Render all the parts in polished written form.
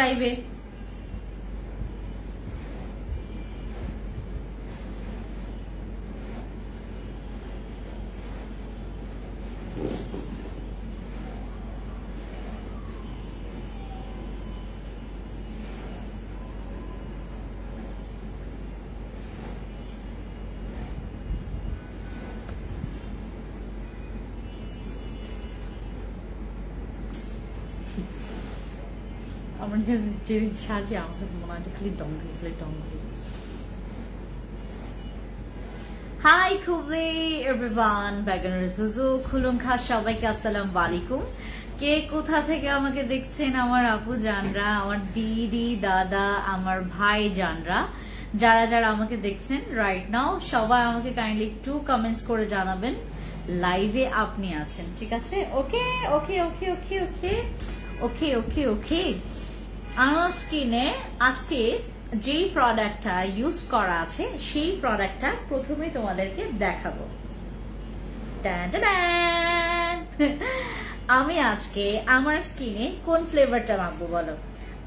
লাইভে। আমার যেদিন সাজে আমার কাছে মনে হয় খালি ডঙ্গরি খালি ডঙ্গরি। হাই খুবলি এভরিওয়ান, বেগনের জুজু খুলুম খাস সবাইকে আসসালামু আলাইকুম। কে কোথা থেকে আমাকে দেখছেন আমার আপু জানরা, আমার দিদি দাদা, আমার ভাই জানরা, যারা যারা আমাকে দেখছেন রাইট নাও, সবাই আমাকে কাইন্ডলি একটু কমেন্টস করে জানাবেন লাইভে আপনি আছেন, ঠিক আছে? ওকে ওকে ওকে ওকে ওকে ওকে ওকে ওকে। আমার স্কিনে আজকে যেই প্রোডাক্টটা ইউজ করা আছে সেই প্রোডাক্টটা প্রথমে তোমাদেরকে দেখাবো। আমি আজকে আমার স্কিনে কোন ফ্লেভারটা মাখবো বলো?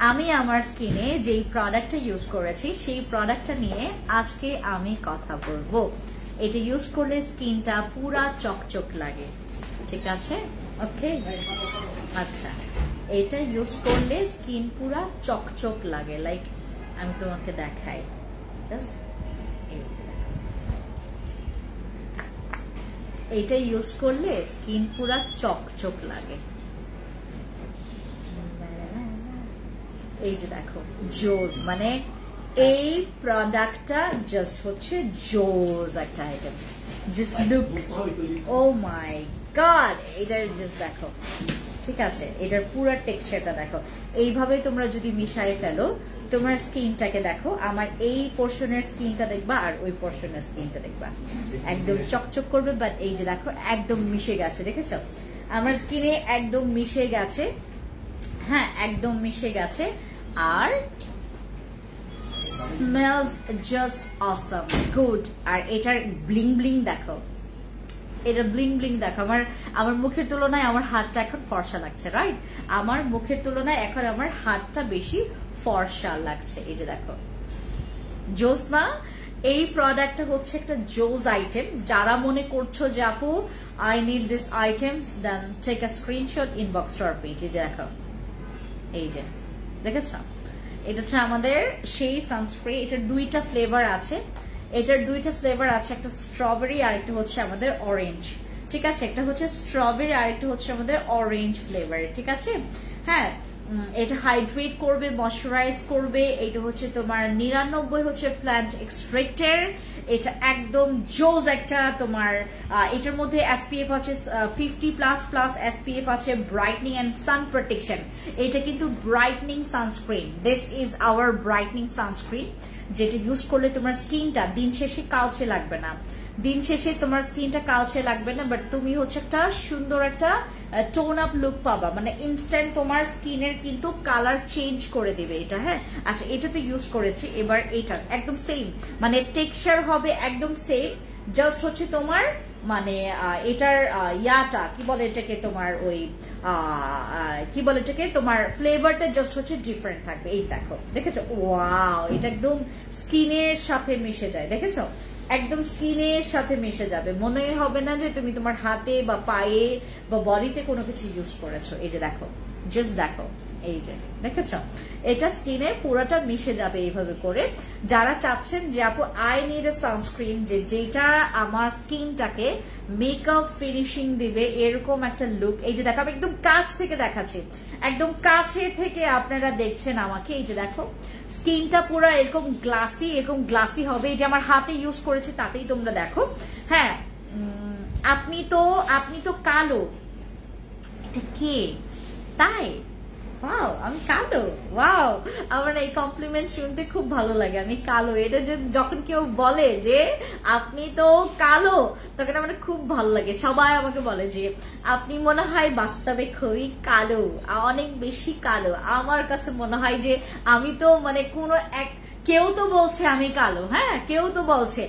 আমি আমার স্কিনে যেই প্রোডাক্টটা ইউজ করেছি সেই প্রোডাক্টটা নিয়ে আজকে আমি কথা বলবো। এটা ইউজ করলে স্কিনটা পুরা চকচক লাগে, ঠিক আছে? ওকে, আচ্ছা, এটা ইউজ করলে স্কিন পুরা চকচক লাগে, লাইক আমি তোমাকে দেখাই, জাস্ট এইটা ইউজ করলে স্কিন পুরা চকচক লাগে। এই যে দেখো, জোজ, মানে এই প্রোডাক্টটা জাস্ট হচ্ছে জোজ একটা আইটেম। জাস্ট লুক, ও মাই গড, এটা জাস্ট দেখো, ঠিক আছে? এটার পুরো টেক্সচারটা দেখো। এইভাবে তোমরা যদি মিশাই ফেলো তোমার স্কিনটাকে, দেখো আমার এই পোর্শনের স্কিনটা দেখবা আর ওই পোর্শনের স্কিনটা দেখবা, একদম চকচক করবে। বাট এই যে দেখো একদম মিশে গেছে, দেখেছো? আমার স্কিনে একদম মিশে গেছে, হ্যাঁ একদম মিশে গেছে। আর স্মেলস জাস্ট অসাম গুড। আর এটার ব্লিং ব্লিং দেখো, এটা ব্লিং ব্লিং দেখো। আমার মুখের তুলনায় আমার হাতটা এখন ফর্সা লাগছে, রাইট? আমার মুখের তুলনায় এখন আমার হাতটা বেশি ফর্সা লাগছে। এই যে দেখো, জোস না? এই প্রোডাক্টটা হচ্ছে একটা জোস আইটেম। যারা মনে করছো যে আপু I need this items, then take a screenshot, inbox to our page. এই যে দেখো, এই যে দেখেছ, এটা হচ্ছে আমাদের সেই সানস্প্রে। এটার দুইটা ফ্লেভার আছে, একটা স্ট্রবেরি আর একটা হচ্ছে আমাদের অরেঞ্জ, ঠিক আছে? একটা হচ্ছে স্ট্রবেরি আর একটা হচ্ছে আমাদের অরেঞ্জ ফ্লেভার, ঠিক আছে? হ্যাঁ, এটা হাইড্রেট করবে, ময়শ্চারাইজ করবে। এটা হচ্ছে তোমার 99 হচ্ছে প্ল্যান্ট এক্সট্রাক্টের। এটা একদম জোজ একটা তোমার। এটার মধ্যে এসপিএফ আছে 50++ এসপিএফ আছে, ব্রাইটনিং এন্ড সান প্রোটেকশন। এটা কিন্তু brightening sunscreen. This is hour brightening sunscreen, যেটা ইউজ করলে তোমার স্কিনটা দিন শেষে কালচে লাগবে না। বাট তুমি হচ্ছে একটা সুন্দর একটা টোন আপ লুক পাবা, মানে ইনস্ট্যান্ট তোমার স্কিনের কিন্তু কালার চেঞ্জ করে দিবে এটা। হ্যাঁ, আচ্ছা, এটা তো ইউজ করেছি। এবার এটা একদম সেম, মানে টেক্সচার হবে একদম সেম, জাস্ট হচ্ছে তোমার মানে এটার ইয়াটা কি বলে এটাকে, তোমার ওই কি বলে এটাকে, তোমার ফ্লেভারটা জাস্ট হচ্ছে ডিফারেন্ট থাকবে। এই দেখো, দেখেছো? ওয়াও, এটা একদম স্কিনের সাথে মিশে যায়, দেখেছো? একদম স্কিনের সাথে মিশে যাবে, মনে হবে না যে তুমি তোমার হাতে বা পায়ে বা বডিতে কোনো কিছু ইউজ করেছো। এই যে দেখো, জাস্ট দেখো, এই যে দেখেছ, এটা স্কিনে পুরোটা মিশে যাবে এইভাবে করে। যারা চাচ্ছেন যে আপু আই নিড এ সানস্ক্রিন, যেটা আমার স্কিনটাকে মেকআপ ফিনিশিং দিবে, এরকম একটা লুক। এই যে দেখো, আমি একদম কাছ থেকে দেখাচ্ছি, একদম কাছে থেকে আপনারা দেখছেন আমাকে। এই যে দেখো, স্কিনটা পুরো এরকম গ্লাসি হবে। এই যে আমার হাতে ইউজ করেছি তাতেই তোমরা দেখো। হ্যাঁ, আপনি তো কালো, এটা কে? তাই? ওয়াও, আমি কালো? ওয়াও, আমার এই কমপ্লিমেন্ট শুনতে খুব ভালো লাগে। আমি কালো, এটা যখন কেউ বলে যে আপনি তো কালো, তখন আমার খুব ভালো লাগে। সবাই আমাকে বলে যে আপনি মনে হয় বাস্তবে খুবই কালো, অনেক বেশি কালো। আমার কাছে মনে হয় যে আমি তো মানে কোনো এক, কেউ তো বলছে আমি কালো, হ্যাঁ কেউ তো বলছে,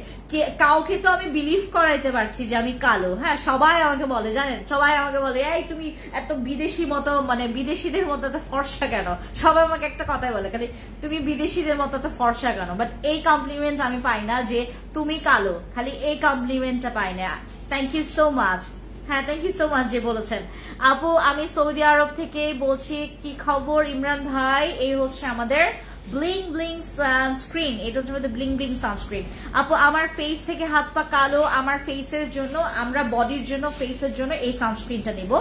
কাউকে তো আমি বিলিভ করাইতে পারছি যে আমি কালো। হ্যাঁ, সবাই আমাকে বলে, জানেন, সবাই আমাকে বলে এই তুমি এত বিদেশি মতো, মানে বিদেশিদের মতো এত ফর্সা কেন? সবাই আমাকে একটা কথাই বলে, খালি তুমি বিদেশিদের মতো এত ফর্সা কেন। বাট এই কমপ্লিমেন্ট আমি পাই না যে তুমি কালো, খালি এই কমপ্লিমেন্টটা পাই না। Thank you so much. হ্যাঁ, থ্যাংক ইউ সো মাচ যে বলেছেন। আপু আমি সৌদি আরব থেকে বলছি, কি খবর ইমরান ভাই? এই হচ্ছে আমাদের ব্লিং ব্লিং সানস্ক্রিন, এটা হচ্ছে আমাদের ব্লিং ব্লিং সানস্ক্রিন। আপু আমার ফেস থেকে হাত পা কালো, আমার ফেসের জন্য, আমরা বডির জন্য, ফেসের জন্য এই সানস্ক্রিনটা নিব।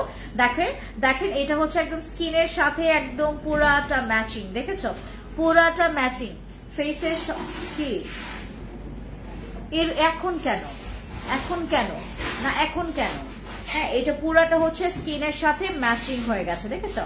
দেখেন দেখেন, এটা হচ্ছে একদম স্কিনের সাথে একদম পুরাটা ম্যাচিং, দেখেছো? পুরাটা ম্যাচিং ফেসের। কি এর এখন কেন, এখন কেন না, এখন কেন? হ্যাঁ, এটা পুরাটা হচ্ছে স্কিনের সাথে ম্যাচিং হয়ে গেছে, দেখেছো?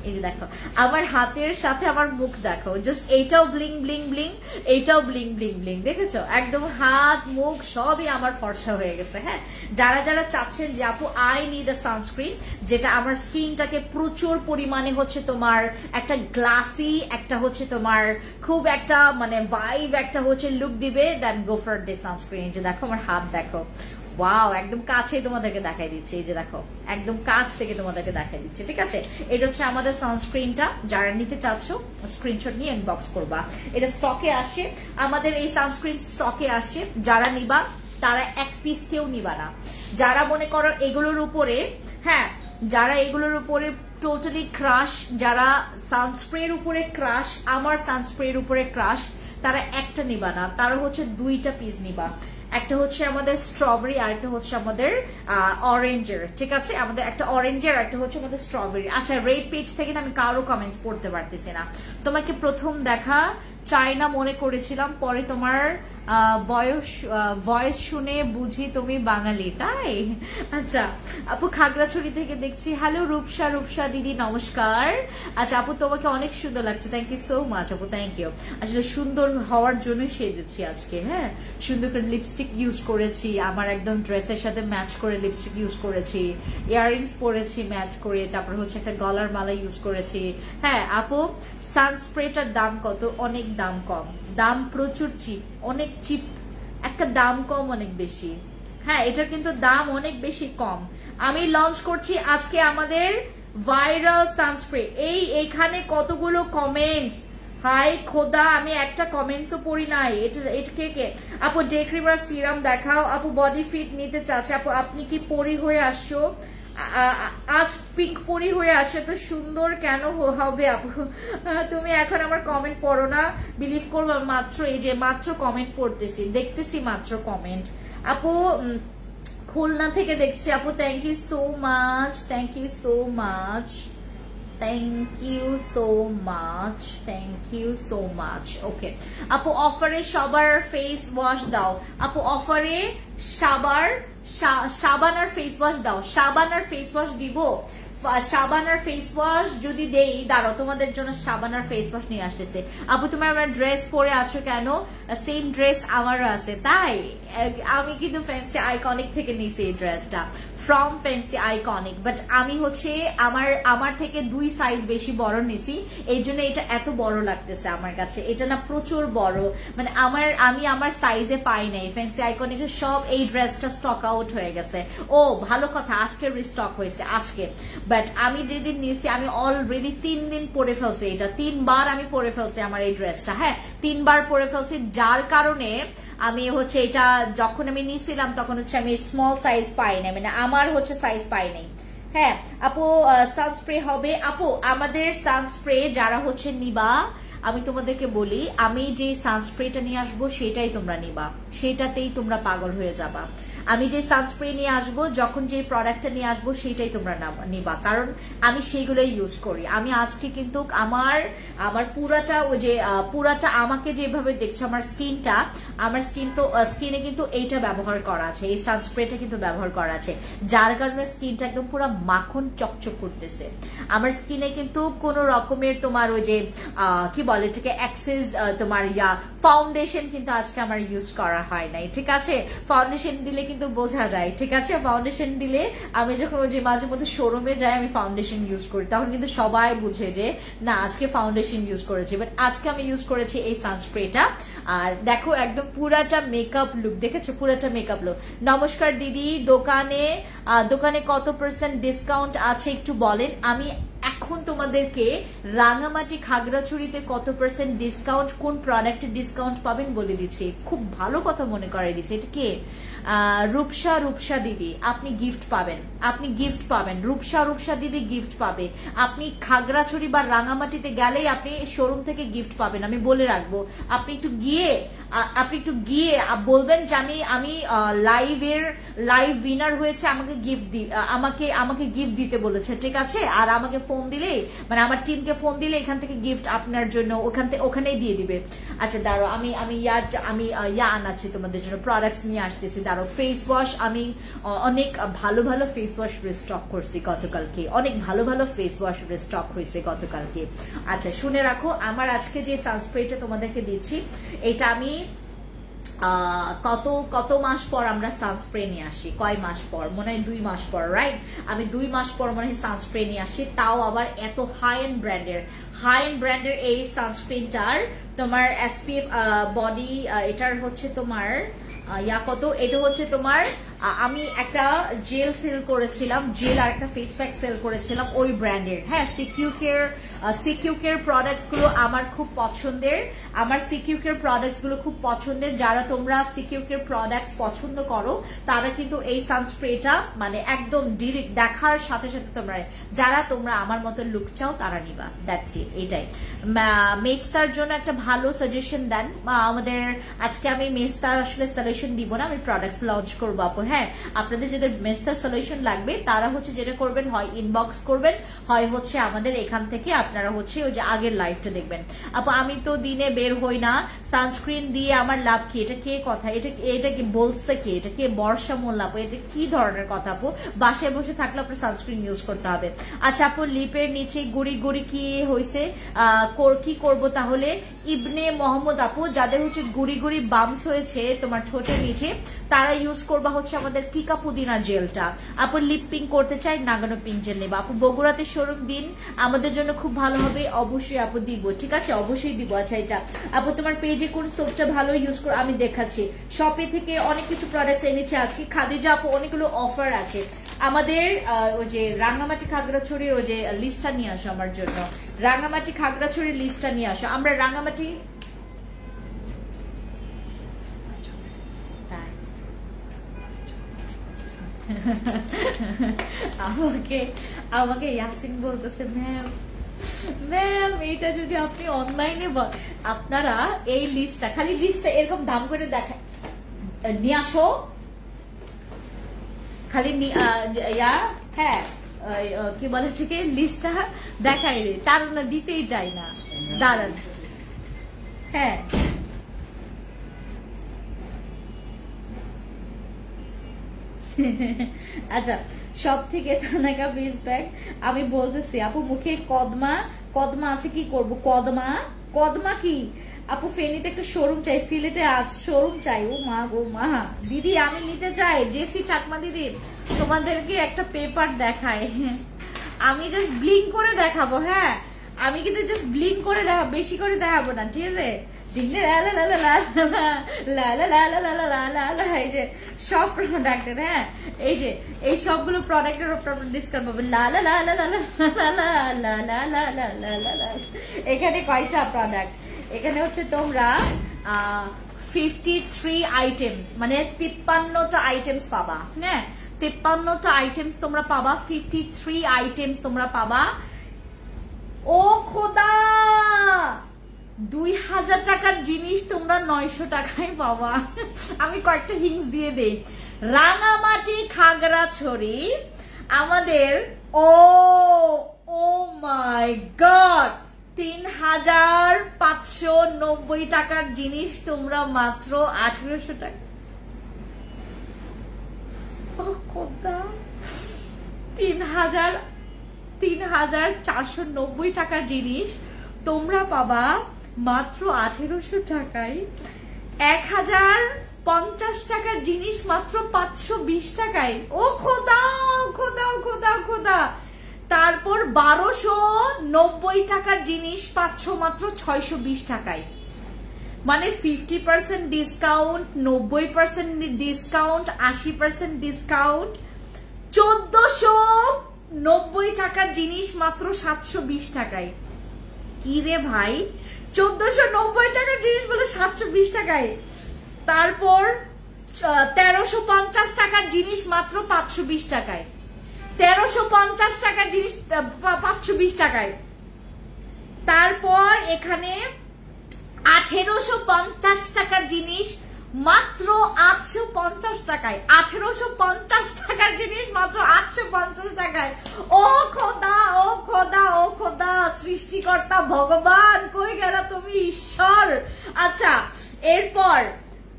এই যে দেখো, আমার হাতের সাথে আমার মুখ দেখো, জাস্ট এইটাও ব্লিং ব্লিং ব্লিং, এইটাও ব্লিং ব্লিং ব্লিং, দেখেছো? একদম হাত মুখ সবই আমার ফর্সা হয়ে গেছে। হ্যাঁ, যারা যারা চাচ্ছেন যে আপু আই নিড আ সানস্ক্রিন যেটা আমার স্কিনটাকে প্রচুর পরিমাণে হচ্ছে তোমার একটা গ্লাসি, একটা হচ্ছে তোমার খুব একটা মানে ভাইব, একটা হচ্ছে লুক দিবে, দেন গো ফর দিস সানস্ক্রিন। যে দেখো আমার হাত দেখো, ওয়াও, একদম কাছেই তোমাদেরকে দেখাই দিচ্ছে। এই যে দেখো, একদম কাছ থেকে তোমাদেরকে দেখাই দিচ্ছে, ঠিক আছে? এটা হচ্ছে আমাদের সানস্ক্রিনটা, যারা নিতে চাচ্ছ স্ক্রিনশট নিয়ে ইনবক্স করবা। এটা স্টকে আসে, আমাদের এই সানস্ক্রিন স্টকে আসে। যারা নিবা তারা এক পিস কেউ নিবা না। যারা মনে করো এগুলোর উপরে, হ্যাঁ, যারা এগুলোর উপরে টোটালি ক্রাশ, যারা সানস্প্রের উপরে ক্রাশ, আমার সানস্প্রের উপরে ক্রাশ, তারা একটা নিবা না, তারা হচ্ছে দুইটা পিস নিবা। একটা হচ্ছে আমাদের স্ট্রবেরি আর একটা হচ্ছে আমাদের অরেঞ্জের, ঠিক আছে? আমাদের একটা অরেঞ্জের, একটা হচ্ছে আমাদের স্ট্রবেরি। আচ্ছা, রেড পেজ থেকে আমি কারো কমেন্টস পড়তে পারতেছি না। তোমাকে প্রথম দেখা চায়না মনে করেছিলাম, পরে তোমার ভয়েস শুনে বুঝি তুমি বাঙালি, তাই? আচ্ছা আপু, খাগড়াছড়ি থেকে দেখছি। হ্যালো রূপসা, রূপসা দিদি নমস্কার। আচ্ছা আপু, তোমাকে অনেক সুন্দর লাগছে, থ্যাংক ইউ সো মাচ আপু, থ্যাংক ইউ। আসলে সুন্দর হওয়ার জন্যই সেজেছি আজকে। হ্যাঁ, সুন্দর করে লিপস্টিক ইউজ করেছি, আমার একদম ড্রেসের সাথে ম্যাচ করে লিপস্টিক ইউজ করেছি, ইয়াররিংস পরেছি ম্যাচ করে, তারপর হচ্ছে একটা গলার মালা ইউজ করেছি। হ্যাঁ আপু, সানস্প্রেটার দাম কত? অনেক দাম কম, দাম প্রচুর চিপ, অনেক চিপ, একটা দাম কম অনেক বেশি। হ্যাঁ, এটার কিন্তু দাম অনেক বেশি কম। আমি লঞ্চ করছি আজকে আমাদের ভাইরাল সানস্প্রে। এইখানে কতগুলো কমেন্টস, হাই খোদা, আমি একটা কমেন্টসও পড়ি নাই। এটা কে? আপু ডে ক্রিম আর সিরাম দেখাও। আপু বডি ফিট নিতে চাচ্ছে। আপু আপনি কি পরি হয়ে আসছো? আজ পিঙ্ক পরি হয়ে আসে, তো সুন্দর কেন হবে আপু? তুমি এখন আমার কমেন্ট পড়ো না, বিলিভ করবো মাত্র এই যে মাত্র কমেন্ট পড়তেছি, দেখতেছি মাত্র কমেন্ট। আপু খুলনা থেকে দেখছি আপু, thank you so much, thank you so much, thank you so much, thank you so much. Okay আপু, অফারে সবার ফেস ওয়াশ দাও। আপু অফারে সাবান আর ফেস ওয়াশ দাও। সাবান আর ফেস ওয়াশ দিব। সাবান আর ফেস ওয়াশ যদি দেই, দাঁড়াও তোমাদের জন্য সাবান আর ফেস ওয়াশ নিয়ে আসতেছে। আপু তোমার আমার ড্রেস পরে আছো কেন? সেম ড্রেস আমারও আছে, তাই? আমি কিন্তু ফ্যান্সি আইকনিক থেকে নিয়েছি এই ড্রেসটা, ফ্রম ফ্যান্সি আইকনিক। বাট আমি হচ্ছে আমার থেকে 2 সাইজ বেশি বড় নিছি, এই জন্য এটা এত বড় লাগতেছে আমার কাছে। এটা না প্রচুর বড়, মানে আমি আমার সাইজে পাই নাই। ফ্যান্সি আইকনিকের সব এই ড্রেসটা স্টক আউট হয়ে গেছে। ও ভালো কথা, আজকে রিস্টক হয়েছে আজকে। বাট আমি যেদিন নিয়েছি আমি অলরেডি 3 দিন পরে ফেলছি, এটা 3 বার আমি পরে ফেলছি আমার এই ড্রেসটা। হ্যাঁ, 3 বার পরে ফেলছি, যার কারণে আমি হচ্ছে এটা যখন আমি নিয়েছিলাম তখন হচ্ছে আমি স্মল সাইজ পাই নাই, মানে আমার হচ্ছে সাইজ পাই নাই। হ্যাঁ আপু, সানস্প্রে হবে। আপু আমাদের সানস্প্রে যারা হচ্ছে নিবা, আমি তোমাদেরকে বলি, আমি যে সানস্প্রেটা নিয়ে আসবো সেটাই তোমরা নিবা, সেটাতেই তোমরা পাগল হয়ে যাবা। আমি যে সানস্প্রে নিয়ে আসবো, যখন যে প্রোডাক্টটা নিয়ে আসবো সেটাই তোমরা নিবা, কারণ আমি সেইগুলোই ইউজ করি। আমি আজকে কিন্তু আমার পুরাটা ওই যে পুরাটা আমাকে যেভাবে দেখছো আমার স্কিনে কিন্তু এইটা ব্যবহার করা আছে, এই সানস্প্রেটা কিন্তু ব্যবহার করা আছে, যার কারণে স্কিনটা একদম পুরো মাখন চকচক করতেছে। আমার স্কিনে কিন্তু কোনো রকমের তোমার ওই যে কি বলে এটাকে এক্সেস তোমার ফাউন্ডেশন কিন্তু আজকে আমার ইউজ করা হয় নাই, ঠিক আছে? ফাউন্ডেশন দিলে কিন্তু বোঝা যায়, ঠিক আছে? ফাউন্ডেশন দিলে আমি যখন ওই যে মাঝে মধ্যে শোরুমে যাই আমি ফাউন্ডেশন ইউজ করি, তখন কিন্তু সবাই বুঝে যে না আজকে ফাউন্ডেশন ইউজ করেছি, বাট আজকে আমি ইউজ করেছি এই সানস্প্রেটা। আর দেখো একদম পুরাটা মেকআপ লুক, দেখেছো? পুরাটা মেকআপ লুক। নমস্কার দিদি, দোকানে কত % ডিসকাউন্ট আছে একটু বলেন। আমি এখন তোমাদেরকে রাঙামাটি খাগড়াছড়িতে কত % ডিসকাউন্ট, কোন প্রোডাক্টের ডিসকাউন্ট পাবেন বলে দিচ্ছি। খুব ভালো কথা মনে করাই দিচ্ছে। এটা কে? রূপসা দিদি, আপনি গিফট পাবেন, আপনি গিফট পাবেন। রূপসা দিদি গিফট পাবে। আপনি খাগড়াছড়ি বা রাঙামাটিতে গেলেই আপনি শোরুম থেকে গিফট পাবেন, আমি বলে রাখবো। আপনি একটু গিয়ে বলবেন যে আমি লাইভ উইনার হয়েছে, আমাকে গিফট দিতে বলেছে, ঠিক আছে? আর আমাকে ফোন দিলে, মানে আমার টিমকে ফোন দিলে এখান থেকে গিফট আপনার জন্য ওখানেই দিয়ে দিবে। আচ্ছা দাঁড়ো, আমি ইয়া আনাচ্ছি তোমাদের জন্য, প্রোডাক্টস নিয়ে আসতেছি। দাঁড়ো, ফেস ওয়াশ, আমি অনেক ভালো ভালো ফেস ওয়াশ রিস্টক করছি গতকালকে, অনেক ভালো ভালো ফেস ওয়াশ রিস্টক হয়েছে গতকালকে। আচ্ছা শুনে রাখো, আমার আজকে যে সানস্প্রেটা তোমাদেরকে দিচ্ছি, এটা আমি কত মাস পর আমরা সানস্প্রে নিয়ে আসি, কয় মাস পর, মনে হয় 2 মাস পর, রাইট? আমি 2 মাস পর মনে হয় সানস্প্রে নিয়ে আসি, তাও আবার এত হাই এন্ড ব্র্যান্ডের এই সানস্ক্রিনটার তোমার SPF বডি, এটার হচ্ছে তোমার এটা হচ্ছে তোমার, আমি একটা জেল সেল করেছিলাম, জেল আর একটা ফেস প্যাক সেল করেছিলাম ওই ব্র্যান্ডের, হ্যাঁ। সিকিউ কেয়ার প্রোডাক্টস গুলো আমার খুব পছন্দের, খুব পছন্দের। যারা তোমরা সিকিউ কেয়ার প্রোডাক্টস পছন্দ করো তারা কিন্তু এই সানস্প্রেটা মানে একদম ডিরেক্ট দেখার সাথে সাথে তোমরা আমার মতো লুক চাও তারা নিবা, দ্যাটস ইট। এটাই মেস্তার জন্য একটা ভালো সাজেশন দেন আমাদের। আজকে আমি মেস্তার আসলে সলিউশন দিব না, আমি প্রোডাক্টস লঞ্চ করবো আপু, হ্যাঁ। আপনাদের যাদের মেস্তার সলিউশন লাগবে তারা হচ্ছে যেটা করবেন, হয় ইনবক্স করবেন, হয় হচ্ছে আমাদের এখান থেকে আপনারা হচ্ছে ওই যে আগের লাইভটা দেখবেন। আপু আমি তো দিনে বের হই না, সানস্ক্রিন দিয়ে আমার লাভ কি? এটা কে কথা? এটা কি বলছে কে? এটা কে? বর্ষা মোল্লা আপু, এটা কি ধরনের কথা আপু? বাসায় বসে থাকলে আপনার সানস্ক্রিন ইউজ করতে হবে। আচ্ছা আপু, লিপের নিচে গুড়ি কি হয়েছে, কি করবো তাহলে? ইবনে মোহাম্মদ আপু, যাদের হচ্ছে গুড়ি বামস হয়েছে তোমার ঠোঁটের নিচে, তারা ইউজ করবা হচ্ছে আমাদের কিকা পুদিনা জেলটা। আপু লিপ পিঙ্ক করতে চাই, নাগানো পিঙ্ক জেল নেবা। আপু বগুড়াতে শোরুম দিন, আমাদের জন্য খুব ভালো হবে। অবশ্যই আপু দিব, ঠিক আছে? অবশ্যই দিব। আচ্ছা এটা আপু তোমার পেজে কোন সোপটা ভালো ইউজ করো আমি দেখাচ্ছি। শপে থেকে অনেক কিছু প্রোডাক্টস এনেছে আজকে। খাদিজা আপু অনেকগুলো অফার আছে আমাদের। ওই যে রাঙ্গামাটি খাগড়াছড়ির ওই যে লিস্টটা নিয়ে আসো আমার জন্য, রাঙ্গামাটি খাগড়াছড়ির লিস্টটা নিয়ে আসো। আমরা রাঙ্গামাটি আমাকে ইয়াসিন বলতেছে ম্যাম এটা যদি আপনি অনলাইনে আপনারা এই লিস্টটা, খালি লিস্টটা এরকম দাম করে দেখা নিয়ে আসো, খালি হ্যাঁ কি বলে ঠিক লিস্টটা দেখাই রে, তার না দিতেই চাই না। দাঁড়ান, হ্যাঁ আচ্ছা সব থেকে থানাকা ফেস প্যাক আমি বলতেছি আপু, মুখে কদমা আছে, কি করব? কদমা কি আপু? ফেনীতে একটা শোরুম চাই, সিলেটে আজ শোরুম চাই। ও মা গো মা, দিদি আমি নিতে চাই। জেসি চাকমা দিদি, তোমাদেরকে একটা পেপার দেখায়, আমি জাস্ট ব্লিঙ্ক করে দেখাবো, হ্যাঁ আমি কিন্তু জাস্ট ব্লিঙ্ক করে দেখাবো, বেশি করে দেখাবো না, ঠিক আছে? এই যে সব প্রোডাক্টের, হ্যাঁ এই যে এই সবগুলো প্রোডাক্টের ডিসকাউন্ট পাবেন। এখানে কয়টা প্রোডাক্ট? এখানে হচ্ছে তোমরা 53 আইটেমস, মানে 53টা আইটেমস পাবা, হ্যাঁ 53টা আইটেমস তোমরা পাবা, 53 আইটেমস তোমরা পাবা। ও খোদা, 2000 টাকার জিনিস তোমরা 900 টাকায় পাবা। আমি কয়েকটা হিংস দিয়ে দেই। রাঙামাটি খাগড়াছড়ি আমাদের ও মাই গড, 3590 টাকার জিনিস তোমরা মাত্র 1800 টাকা। 3490 টাকার জিনিস তোমরা পাবা মাত্র 1800 টাকায়। 50 টাকার জিনিস মাত্র 520 টাকায়। ও খোদা খোদা খোদা খোদা। তারপর 1290 টাকার জিনিস পাচ্ছ মাত্র 620 টাকায়। মানে 50% ডিসকাউন্ট, 90% ডিসকাউন্ট, 80% ডিসকাউন্ট। 1490 টাকার জিনিস মাত্র 720 টাকায়। কি রে ভাই, 1490 টাকার জিনিস বলে 720 টাকায়। তারপর 1350 টাকার জিনিস মাত্র 520 টাকায়। 1350 টাকার জিনিস 520 টাকায়। তারপর এখানে 1850 টাকার জিনিস মাত্র 850 টাকায়। 1850 টাকার জিনিস মাত্র 850 টাকায়। ও খোদা ও খোদা ও খোদা, সৃষ্টিকর্তা ভগবান কই গেল তুমি ঈশ্বর। আচ্ছা, এরপর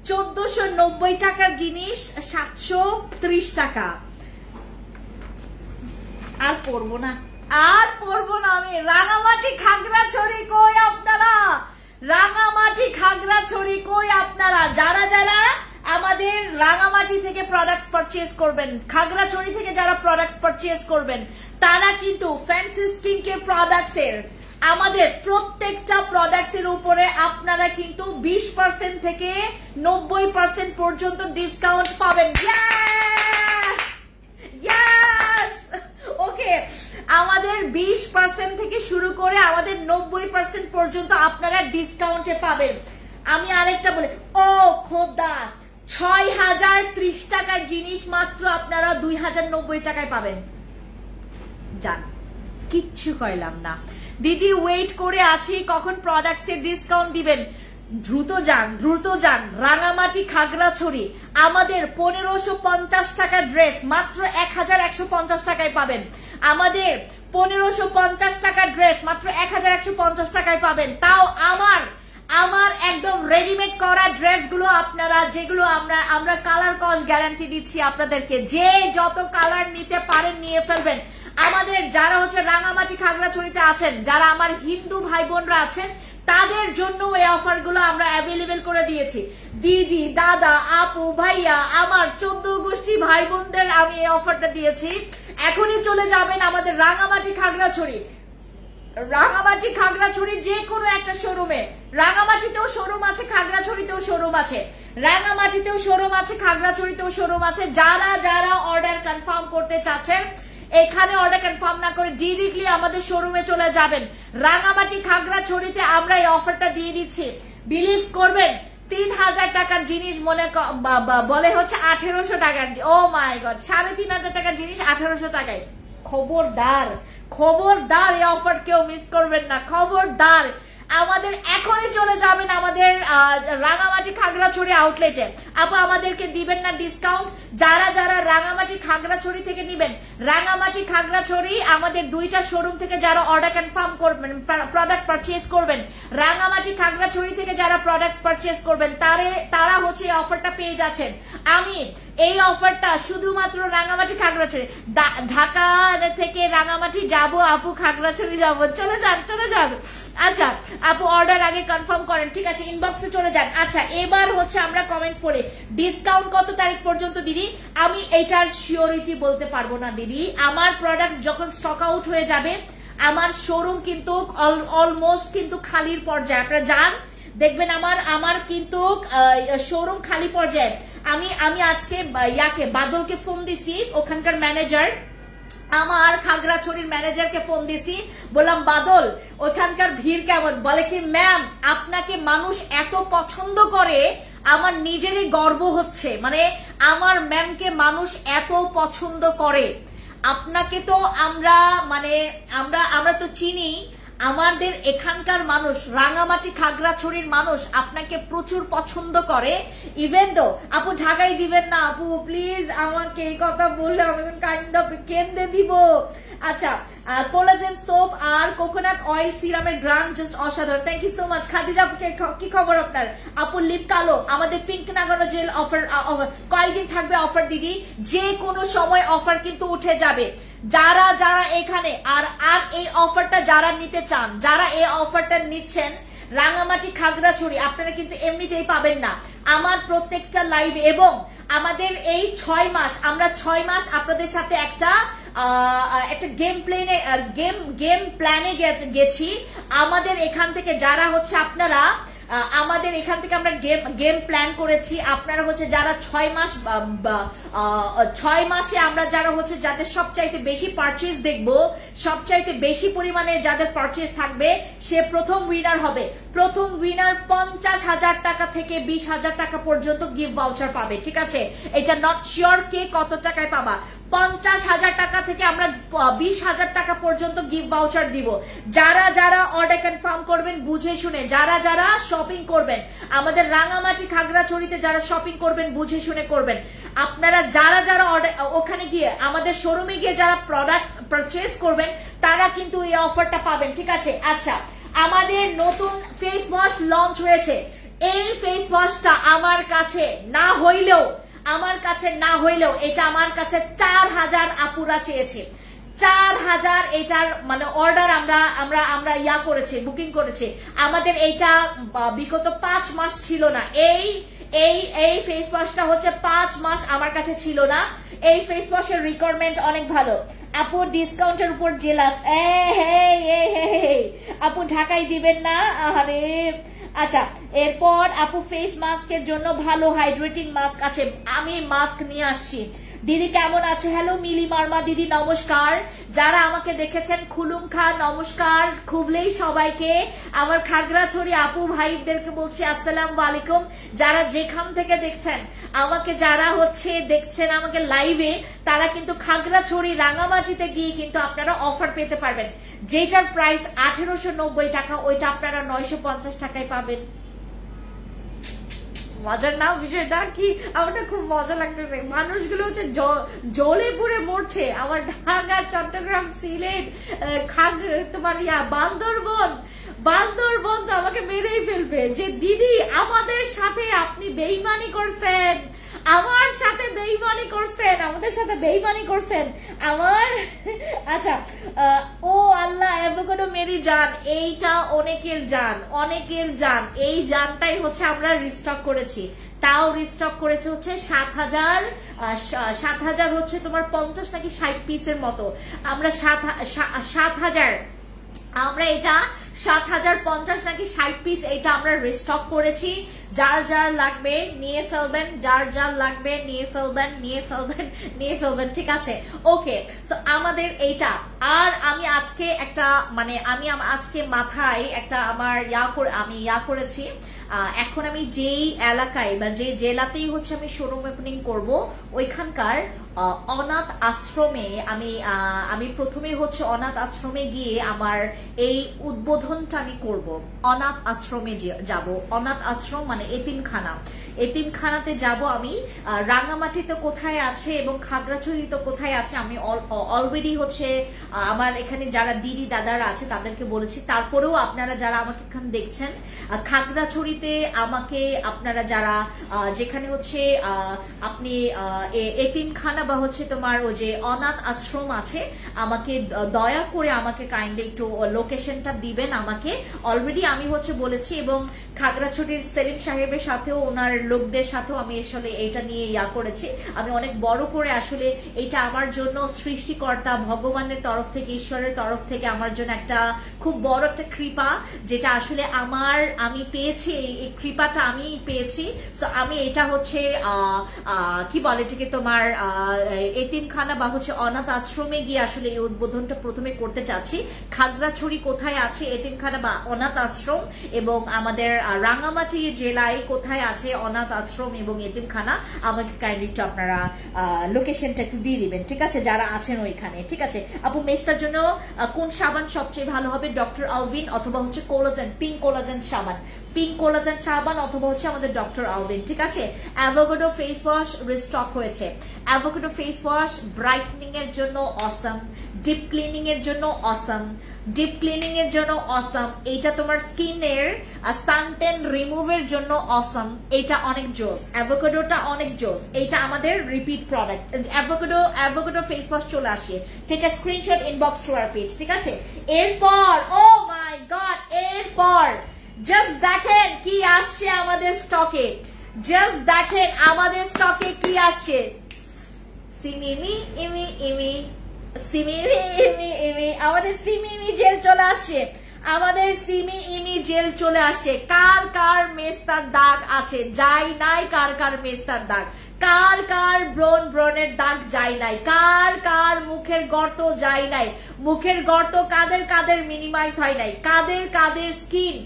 1490 টাকার জিনিস 730 টাকা। আর পড়বো না, আর পড়বো না আমি। রাঙামাটি খাগড়াছড়ি কই আপনারা? রাঙামাটি খাগড়াছড়ি কই আপনারা? যারা যারা আমাদের রাঙামাটি থেকে প্রোডাক্টস পারচেজ করবেন, খাগড়াছড়ি থেকে যারা প্রোডাক্টস পারচেজ করবেন, তারা কিন্তু ফ্যান্সি স্কিন কেয়ার প্রোডাক্টস এর আমাদের প্রত্যেকটা প্রোডাক্টস এর উপরে আপনারা কিন্তু 20% থেকে 90% পর্যন্ত ডিসকাউন্ট পাবেন। ওকে, আমাদের 20% থেকে শুরু করে আমাদের 90% পর্যন্ত আপনারা ডিসকাউন্টে পাবেন। আমি আরেকটা বলি, ও খোদা, 6030 টাকার জিনিস মাত্র আপনারা 2090 টাকায় পাবেন। যান, কিচ্ছু কইলাম না দিদি, ওয়েট করে আছি কখন প্রোডাক্টস এর ডিসকাউন্ট দিবেন। দ্রুত যান, দ্রুত যান। রাঙামাটি খাগড়াছড়ি আমাদের 1550 টাকার ড্রেস মাত্র 1150 টাকায় পাবেন। আমাদের 1550 টাকার ড্রেস মাত্র 1150 টাকায় পাবেন। তাও আমার একদম রেডিমেড করা ড্রেসগুলো আপনারা, যেগুলো আমরা কালার কস গ্যারান্টি দিচ্ছি আপনাদেরকে, যে যত কালার নিতে পারেন নিয়ে ফেলবেন। আমাদের যারা হচ্ছে রাঙামাটি খাগড়াছড়িতে আছেন, যারা আমার হিন্দু ভাই বোনরা আছেন, তাদের জন্য এই অফার গুলো আমরা অ্যাভেলেবেল করে দিয়েছি। দিদি, দাদা, আপু, ভাইয়া, আমার 14 গোষ্ঠী ভাই বোনদের আমি এই অফারটা দিয়েছি। এখনই চলে যাবেন আমাদের রাঙামাটি খাগড়াছড়ি, রাঙামাটি খাগড়াছড়ি যে কোনো একটা শোরুমে। রাঙামাটিতেও শোরুম আছে, খাগড়াছড়িতেও শোরুম আছে। রাঙামাটিতেও শোরুম আছে, খাগড়াছড়িতেও শোরুম আছে। যারা যারা অর্ডার কনফার্ম করতে চাচ্ছেন, এখানে অর্ডার কনফার্ম না করে ডিরেক্টলি আমাদের শোরুমে চলে যাবেন। রাঙামাটি খাগড়াছড়িতে আমরা এই অফারটা দিয়ে দিচ্ছি। বিলিভ করবেন, 3000 টাকার জিনিস বলে হচ্ছে 1800 টাকার। ও মাই গড, 3500 টাকার জিনিস 1800 টাকায়। খবরদার, খবরদার, এই অফার কেউ মিস করবেন না, খবরদার। আমাদের এখনই চলে যাবেন আমাদের রাঙামাটি খাগড়াছড়ি আউটলেটে। আপু আমাদেরকে দিবেন না ডিসকাউন্ট? যারা যারা রাঙামাটি খাগড়াছড়ি থেকে নিবেন, রাঙামাটি খাগড়াছড়ি আমাদের 2টা শোরুম থেকে যারা অর্ডার কনফার্ম করবেন, প্রোডাক্ট পারচেজ করবেন, রাঙামাটি খাগড়াছড়ি থেকে যারা প্রোডাক্ট পারচেজ করবেন, তারা হচ্ছে এই অফারটা পেয়ে যাচ্ছেন। আমি এই অফারটা শুধুমাত্র রাঙামাটি খাগড়াছড়ি, ঢাকা থেকে রাঙামাটি যাব আপু, খাগড়াছড়ি যাব, চলে যান, চলে যান। আচ্ছা আপু, অর্ডার আগে কনফার্ম করেন, ঠিক আছে, ইনবক্সে চলে যান। আচ্ছা, এবার হচ্ছে আমরা কমেন্টস পড়ে, ডিসকাউন্ট কত তারিখ পর্যন্ত দিদি? আমি এটার শিওরিটি বলতে পারবো না দিদি। আমার প্রোডাক্ট যখন স্টক আউট হয়ে যাবে, আমার শোরুম কিন্তু অলমোস্ট কিন্তু খালির পর্যায়ে। আপনারা যান, দেখবেন আমার কিন্তু শোরুম খালি পর্যায়ে। আমি আজকে বাদলকে ফোন দিছি, ওখানকার ম্যানেজার, আমার খাগড়াছড়ির ম্যানেজারকে ফোন দিছি, বললাম বাদল ওখানকার ভিড় কেমন? বলে কি ম্যাম, আপনাকে মানুষ এত পছন্দ করে, আমার নিজেরই গর্ব হচ্ছে। মানে আমার ম্যামকে মানুষ এত পছন্দ করে। আপনাকে তো আমরা তো চিনি, আমাদের এখানকার মানুষ, রাঙামাটি খাগড়াছড়ির মানুষ আপনাকে প্রচুর পছন্দ করে। ইভেন তো আপু ঢাকায় দিবেন না আপু, প্লিজ আমাকে এই কথা বললে আমি কাইন্ড অফ কেন্দে দিব। আচ্ছা, কোলাজেন সোপ আর কোকোনাট অয়েল সিরামের গ্রাম জাস্ট অসাধারণ। Thank you so much. Khadija আপুকে কি খবর আপনার? আপু লিপ কালো, আমাদের পিঙ্ক নাগানো জেল অফার কয়েকদিন থাকবে অফার দিদি, যে কোনো সময় অফার কিন্তু উঠে যাবে। যারা যারা এখানে আর এই অফারটা যারা নিতে চান, যারা এই অফারটা নিচ্ছেন, রাঙামাটি খাগড়াছড়ি আপনারা কিন্তু এমনিতেই পাবেন না। আমার প্রত্যেকটা লাইভ এবং আমাদের এই 6 মাস আমরা 6 মাস আপনাদের সাথে একটা গেম প্ল্যানে গেছি। আমাদের এখান থেকে যারা হচ্ছে আপনারা আমাদের এখান থেকে আমরা গেম প্ল্যান করেছি। আপনারা হচ্ছে যারা 6 মাসে আমরা যারা হচ্ছে যাদের সবচাইতে বেশি পারচেজ দেখবো, সবচাইতে বেশি পরিমাণে যাদের পারচেজ থাকবে সে প্রথম উইনার হবে। প্রথম উইনার 50,000 টাকা থেকে 20,000 টাকা পর্যন্ত গিফট ভাউচার পাবে। ঠিক আছে, এটা নট শিওর কে কত টাকায় পাবা। 50,000 টাকা থেকে আমরা 20,000 টাকা পর্যন্ত গিফট ভাউচার দিব। যারা যারা অর্ডার কনফার্ম করবেন বুঝে শুনে, যারা যারা শপিং করবেন আমাদের রাঙামাটি খাগড়াছড়িতে যারা শপিং করবেন বুঝে শুনে করবেন। আপনারা যারা যারা ওখানে গিয়ে আমাদের শোরুমে গিয়ে যারা প্রোডাক্ট পারচেজ করবেন তারা কিন্তু এই অফারটা পাবেন। ঠিক আছে, আচ্ছা আমাদের নতুন ফেস ওয়াশ লঞ্চ হয়েছে। এই ফেস ওয়াশটা আমার কাছে না হইলেও এটা আমার কাছে 4,000 আপুরা চেয়েছে। 4,000 এটার মানে অর্ডার আমরা ইয়া করেছি, বুকিং করেছি। আমাদের এইটা বিগত 5 মাস ছিল না। এই ফেস ওয়াশটা হচ্ছে 5 মাস আমার কাছে ছিল না। এই ফেস ওয়াশের রিকোয়ারমেন্ট অনেক ভালো। আপু ডিসকাউন্টের উপর জেলাস, আপু ঢাকায় দিবেন না? আরে আচ্ছা, এরপর আপু ফেস মাস্কের জন্য ভালো হাইড্রেটিং মাস্ক আছে, আমি মাস্ক নিয়ে আসছি। দিদি কেমন আছে? হ্যালো মিলি মার্মা দিদি নমস্কার। যারা আমাকে দেখেছেন খুলুমখা নমস্কার, খুবলেই সবাইকে আমার খাগড়াছড়ি আপু ভাইদেরকে বলছি আসসালামু আলাইকুম। যারা যেখান থেকে দেখছেন আমাকে, যারা হচ্ছে দেখছেন আমাকে লাইভে, তারা কিন্তু খাগড়াছড়ি রাঙামাটিতে গিয়ে কিন্তু আপনারা অফার পেতে পারবেন। যেটার প্রাইস 1890 টাকা ওইটা আপনারা 950 টাকায় পাবেন। মজার না বিষয়টা কি? আমার খুব মজা লাগতেছে। মানুষগুলো হচ্ছে জলে পুড়ে মরছে। আমার ঢাকা, চট্টগ্রাম, সিলেট, তোমার বান্দরবন তো আমাকে মেরেই ফেলবে যে দিদি আমাদের সাথে আপনি বেইমানি করছেন, আমার সাথে বেইমানি করছেন, আমাদের সাথে বেইমানি করছেন আমার। আচ্ছা, ও আল্লাহ অ্যাভোকাডো মেরি জান, এইটা অনেকের জান। এই জানটাই হচ্ছে আমরা রিস্টক করেছি। তাও রিস্টক করেছে হচ্ছে 7,000 হচ্ছে তোমার 50 নাকি 60 পিসের মতো। আমরা 7,000 আমরা এটা 7,050 নাকি 60 পিস এটা আমরা রিস্টক করেছি। যার যার লাগবে নিয়ে ফেলবেন, যার লাগবে নিয়ে ফেলবেন। ঠিক আছে, ওকে। তো আমাদের এইটা, আর আমি আজকে একটা আমি আজকে মাথায় একটা আমার আমি করেছি। এখন আমি যেই এলাকায় বা যে জেলাতেই হচ্ছে আমি শোরুম ওপেনিং করব, ওইখানকার অনাথ আশ্রমে আমি প্রথমে হচ্ছে অনাথ আশ্রমে গিয়ে আমার এই উদ্বোধনটা আমি করব। অনাথ আশ্রমে যাব। অনাথ আশ্রম মানে এতিমখানাতে যাব আমি। রাঙামাটিতে কোথায় আছে এবং খাগড়াছড়িতে কোথায় আছে আমি অলরেডি হচ্ছে আমার এখানে যারা দিদি দাদারা আছে তাদেরকে বলেছি। তারপরেও আপনারা যারা আমাকে এখানে দেখছেন খাগড়াছড়িতে আমাকে আপনারা যারা যেখানে হচ্ছে আপনি এতিমখানা বা হচ্ছে তোমার ওই যে অনাথ আশ্রম আছে, আমাকে দয়া করে আমাকে কাইন্ডলি একটু লোকেশনটা দিবেন আমাকে। অলরেডি আমি হচ্ছে বলেছি এবং খাগড়াছড়ির সেলিম সাহেবের সাথেও ওনার লোকদের সাথেও আমি আসলে এইটা নিয়ে করেছি। আমি অনেক বড় করে আসলে এটা আমার জন্য সৃষ্টিকর্তা ভগবানের তরফ থেকে, ঈশ্বরের তরফ থেকে আমার জন্য একটা খুব বড় একটা কৃপা, যেটা আসলে আমি পেয়েছি। এই কৃপাটা আমি পেয়েছি। সো আমি এটা হচ্ছে কি বলে এটাকে তোমার এতিমখানা বা হচ্ছে অনাথ আশ্রমে গিয়ে আসলে এই উদ্বোধনটা প্রথমে করতে চাচ্ছি। খাগড়াছড়ি কোথায় আছে এতিমখানা বা অনাথ আশ্রম এবং আমাদের রাঙামাটি জেলায় কোথায় আছে অনাথ আশ্রম এবং এতিমখানা, আমাকে কাইন্ডলি একটু আপনারা লোকেশনটা একটু দিয়ে দিবেন। ঠিক আছে, যারা আছেন ওইখানে। ঠিক আছে আপু, মেস্তার জন্য কোন সাবান সবচেয়ে ভালো হবে? ডক্টর আলভিন অথবা হচ্ছে কোলাজেন, পিঙ্ক কোলাজেন সাবান অথবা হচ্ছে আমাদের ডক্টর আলভিন। ঠিক আছে, অ্যাভোকাডো ফেস ওয়াশ রিস্টক হয়েছে। অ্যাভোকাডো ফেস ওয়াশ ব্রাইটনিং এর জন্য অসম, ডিপ ক্লিনিং এর জন্য অসম, এটা তোমার স্কিনের সানটেন রিমুভের জন্য অসম। এটা অনেক জোস, অ্যাভোকাডোটা অনেক জোস। এটা আমাদের repeat product. Avocado face wash চলে আসে। ঠিক আছে, screenshot inbox to our page. ঠিক আছে, এরপর ও মাই গড, এরপর জাস্ট দেখেন কি আসছে আমাদের স্টকে। জাস্ট দেখেন আমাদের স্টকে কি আসছে, সিমিমি ইমি ইমি, সিমিমি ইমি ইমি, আমাদের সিমিমি জেল চলে আসছে, আমাদের সিমি ইমি জেল চলে আসছে। কার কার মেস্তার দাগ আছে, যাই নাই, কার কার মেস্তার দাগ, কার কার ব্রণের দাগ যায় নাই, কার কার মুখের গর্ত যায় নাই, মুখের গর্ত কাদের কাদের মিনিমাইজ হয় নাই, কাদের কাদের স্কিন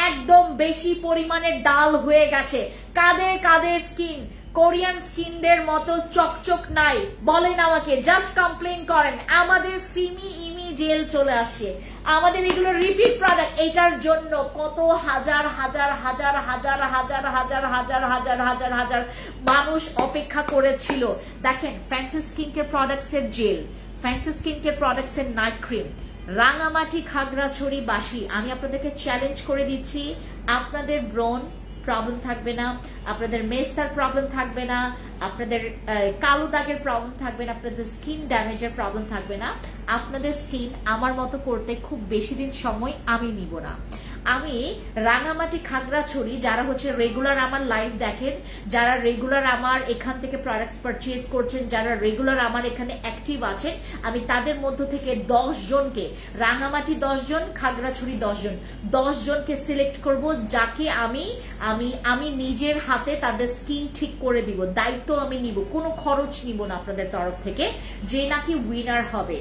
একদম বেশি পরিমাণে ডাল হয়ে গেছে, কাদের কাদের স্কিন কোরিয়ান স্কিনদের মতো চকচক নাই, বলেন আমাকে, জাস্ট কমপ্লেন করেন। আমাদের সিমি ইমি জেল চলে আসছে, আমাদের এগুলো রিপিট প্রোডাক্ট, এটার জন্য কত হাজার হাজার হাজার হাজার হাজার হাজার হাজার হাজার হাজার হাজার মানুষ অপেক্ষা করেছিল। দেখেন ফ্যান্সি স্কিন কেয়ার প্রোডাক্টস এর gel, fancy skin care products এর নাইট ক্রিম, রাঙামাটি খাগড়াছড়ি বাসী, আমি আপনাদেরকে চ্যালেঞ্জ করে দিচ্ছি, আপনাদের ব্রণ প্রবলেম থাকবে না, আপনাদের মেস্তার প্রবলেম থাকবে না, আপনাদের কালো দাগের প্রবলেম থাকবে না, আপনাদের স্কিন ড্যামেজের প্রবলেম থাকবে না। আপনাদের স্কিন আমার মতো করতে খুব বেশি দিন সময় আমি নিব না। আমি রাঙামাটি খাগড়াছড়ি, যারা হচ্ছে রেগুলার আমার লাইভ দেখেন, যারা রেগুলার আমার এখান থেকে প্রোডাক্টস পারচেজ করছেন, যারা রেগুলার আমার এখানে অ্যাক্টিভ আছেন, আমি তাদের মধ্য থেকে 10 জনকে, রাঙামাটি 10 জন, খাগড়াছড়ি 10 জন, 10 জনকে সিলেক্ট করব, যাকে আমি আমি আমি নিজের হাতে তাদের স্কিন ঠিক করে দিব, দায়িত্ব আমি নিব, কোনো খরচ নিব না আপনাদের তরফ থেকে। যে নাকি উইনার হবে,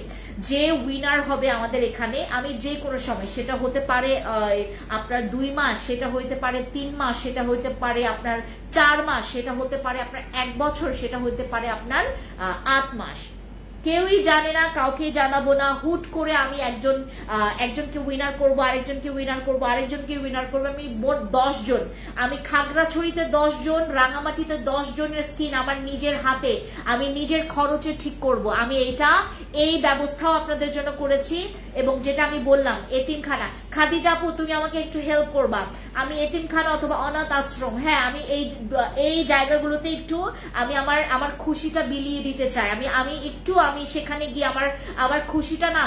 যে উইনার হবে আমাদের এখানে, আমি যে কোনো সময়, সেটা হতে পারে আপনার 2 মাস, সেটা হইতে পারে 3 মাস, সেটা হইতে পারে আপনার 4 মাস, সেটা হতে পারে আপনার 1 বছর, সেটা হইতে পারে আপনার 8 মাস, কেউই জানে না, কাউকে জানাবো না। হুট করে আমি একজনকে উইনার করব, আরেকজনকে উইনার করব, আরেকজনকে উইনার করবো, আমি মোট 10 জন, আমি খাগড়াছড়িতে 10 জন, রাঙামাটিতে 10 জনের স্কিন আমার নিজের হাতে, আমি নিজের খরচে ঠিক করব। আমি এই ব্যবস্থাও আপনাদের জন্য করেছি। এবং যেটা আমি বললাম, এতিমখানা, খাদিজা আপু তুমি আমাকে একটু হেল্প করবা, আমি এতিমখানা অথবা অনাথ আশ্রম, হ্যাঁ আমি এই জায়গাগুলোতে একটু আমি আমার খুশিটা বিলিয়ে দিতে চাই। আমি একটু আমি সেখানে গিয়ে আমার খুশিটা না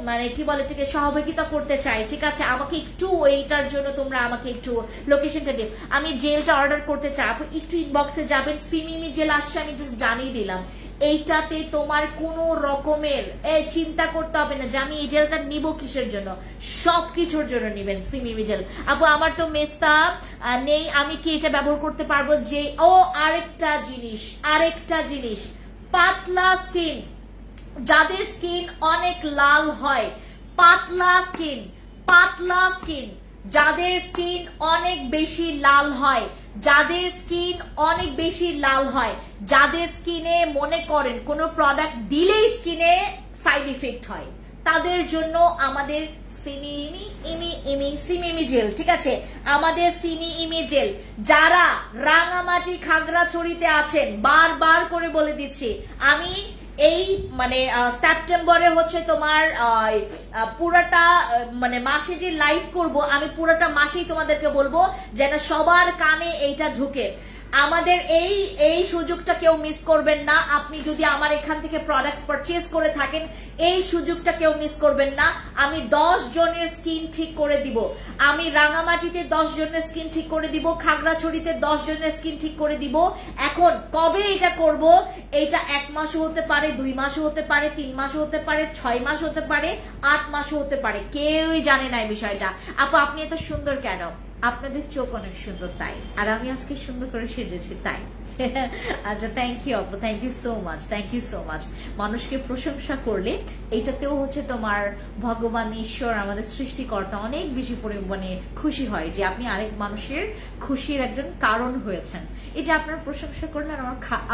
মানে কি বলে এটাকে সহভাগিতা করতে চাই, ঠিক আছে? আমাকে একটু এইটার জন্য তোমরা আমাকে একটু লোকেশনটা দিও, আমি জেলটা অর্ডার করতে চাই। আপু একটু ইনবক্সে যাবেন, সিমিমি জেল আসছে, আমি জাস্ট জানিয়ে দিলাম। এইটাতে তোমার কোনো রকমের চিন্তা করতে হবে না যে আমি এই জেলটা নিব কিসের জন্য, সবকিছুর জন্য নিবেন সিমিমি জেল। আপু আমার তো মেস্তা নেই, আমি কি এটা ব্যবহার করতে পারবো? যে আরেকটা জিনিস, পাতলা স্কিন, যাদের স্কিন অনেক লাল হয়, পাতলা স্কিন, যাদের স্কিন অনেক বেশি লাল হয়, যাদের স্কিন অনেক বেশি লাল হয়, যাদের স্কিনে মনে করেন কোন প্রোডাক্ট দিলেই স্কিনে সাইড ইফেক্ট হয়, তাদের জন্য আমাদের সিমিমি জেল, ঠিক আছে? আমাদের সিমিমি জেল, যারা রাঙামাটি খাগড়াছড়িতে আছেন, বারবার করে বলে দিচ্ছি, আমি এই মানে সেপ্টেম্বরে হচ্ছে তোমার পুরাটা মানে মাসে যে লাইভ করব, আমি পুরাটা মাসেই তোমাদেরকে বলবো যেন সবার কানে এইটা ঢুকে। আমাদের এই সুযোগটা কেউ মিস করবেন না। আপনি যদি আমার এখান থেকে প্রোডাক্টস পারচেজ করে থাকেন, এই সুযোগটা কেউ মিস করবেন না। আমি 10 জনের স্কিন ঠিক করে দিব, আমি রাঙামাটিতে 10 জনের স্কিন ঠিক করে দিব, খাগড়াছড়িতে 10 জনের স্কিন ঠিক করে দিব। এখন কবে এটা করব? এটা 1 মাসও হতে পারে, 2 মাসও হতে পারে, 3 মাসও হতে পারে, 6 মাস হতে পারে, 8 মাসও হতে পারে, কেউই জানে না এই বিষয়টা। আপু আপনি এত সুন্দর কেন? আপনাদের চোখ অনেক সুন্দর তাই, আর আমি আজকে সুন্দর করে সেজেছি তাই। আচ্ছা, থ্যাংক ইউ আপু, thank you so much, thank you so much. মানুষকে প্রশংসা করলে এটাতেও হচ্ছে তোমার ভগবান ঈশ্বর আমাদের সৃষ্টিকর্তা অনেক বেশি পরিমাণে খুশি হয় যে আপনি আরেক মানুষের খুশির একজন কারণ হয়েছেন। এই যে আপনার প্রশংসা করলে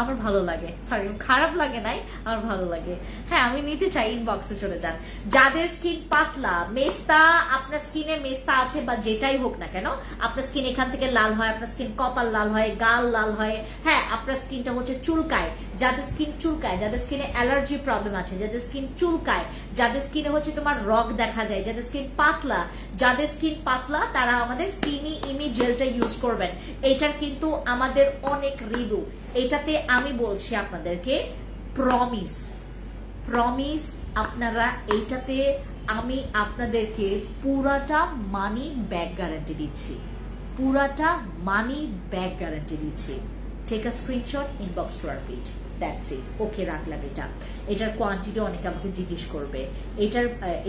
আমার ভালো লাগে, সরি খারাপ লাগে নাই, আমার ভালো লাগে। হ্যাঁ আমি নিতে চাই, ইনবক্সে চলে যান। যাদের স্কিন পাতলা, মেস্তা, আপনার স্কিনে মেস্তা আছে বা যেটাই হোক না কেন, আপনার স্কিন এখান থেকে লাল হয়, আপনার স্কিন কপাল লাল হয়, গাল লাল হয়, হ্যাঁ আপনার স্কিনটা হচ্ছে চুলকায়, যাদের স্কিন চুলকায়, যাদের স্কিনে অ্যালার্জি প্রবলেম আছে, যাদের স্কিন চুলকায়, যাদের স্কিনে হচ্ছে তোমার রগ দেখা যায়, যাদের স্কিন পাতলা, তারা আমাদের সিমিমি জেলটা ইউজ করবেন। এটার কিন্তু আমাদের অনেক ঋদু, এটাতে আমি বলছি আপনাদেরকে প্রমিস, আপনারা এইটাতে আমি আপনাদেরকে পুরাটা মানি ব্যাক গ্যারান্টি দিচ্ছি, পুরাটা মানি ব্যাক গ্যারান্টি দিচ্ছি। Take a screenshot, inbox to our page, that's it. Okay, রাখলাম। এটার কোয়ান্টিটি অনেকে আমাকে জিজ্ঞেস করবে।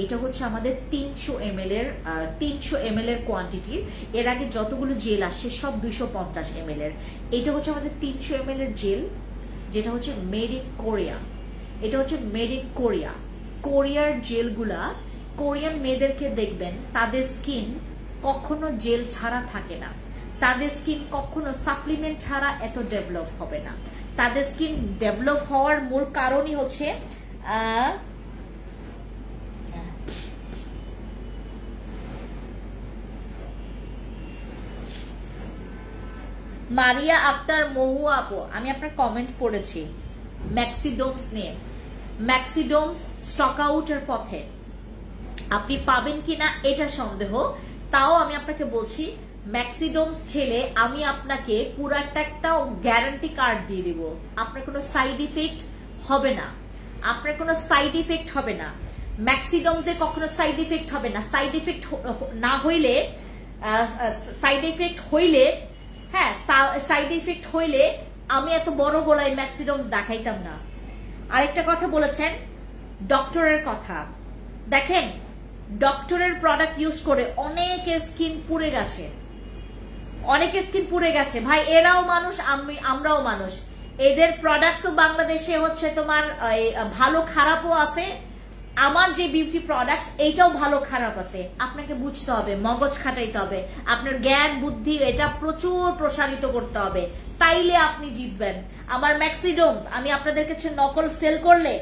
এটা হচ্ছে আমাদের 300 ml এর কোয়ান্টিটির। এর আগে যতগুলো জেল আসছে সব 250 ml এর। এটা হচ্ছে আমাদের 300 ml এর জেল, যেটা হচ্ছে মেড ইন কোরিয়া। এটা হচ্ছে মেড ইন কোরিয়া। কোরিয়ার জেলগুলা, কোরিয়ান মেয়েদেরকে দেখবেন তাদের স্কিন কখনো জেল ছাড়া থাকে না, তাদের স্কিন কখনো সাপ্লিমেন্ট ছাড়া এত ডেভেলপ হবে না। তাদের স্কিন ডেভেলপ হওয়ার মূল কারণই হচ্ছে মারিয়া আক্তার মহু আপু, আমি আপনার কমেন্ট পড়েছি ম্যাক্সিডোমস নিয়ে। ম্যাক্সিডোমস স্টক আউটের পথে, আপনি পাবেন কিনা এটা সন্দেহ। তাও আমি আপনাকে বলছি, ম্যাক্সিডোমস খেলে আমি আপনাকে পুরাটা একটা গ্যারান্টি কার্ড দিয়ে দিব। আপনার কোনো সাইড ইফেক্ট হবে না, আপনার কোনো সাইড ইফেক্ট হবে না। ম্যাক্সিডোমসে কখনো সাইড ইফেক্ট হবে না। সাইড ইফেক্ট না হইলে, সাইড ইফেক্ট হইলে, হ্যাঁ, সাইড ইফেক্ট হইলে আমি এত বড় গলায় ম্যাক্সিডোমস দেখাইতাম না। আরেকটা কথা বলেছেন ডক্টরের কথা, দেখেন ডক্টরের প্রোডাক্ট ইউজ করে অনেকের স্কিন পুড়ে গেছে, অনেকের স্কিন পুড়ে গেছে। ভাই এরাও মানুষ, আমরাও মানুষ। এদের প্রোডাক্টসও বাংলাদেশে হচ্ছে তোমার ভালো খারাপও আছে। আমার যে বিউটি প্রোডাক্টস এইটাও ভালো খারাপ আছে। আপনাকে বুঝতে হবে, মগজ খাটাইতে হবে, আপনার জ্ঞান বুদ্ধি এটা প্রচুর প্রসারিত করতে হবে, তাইলে আপনি জিতবেন। আমার ম্যাক্সিডোমস আমি আপনাদের কাছে নকল সেল করলে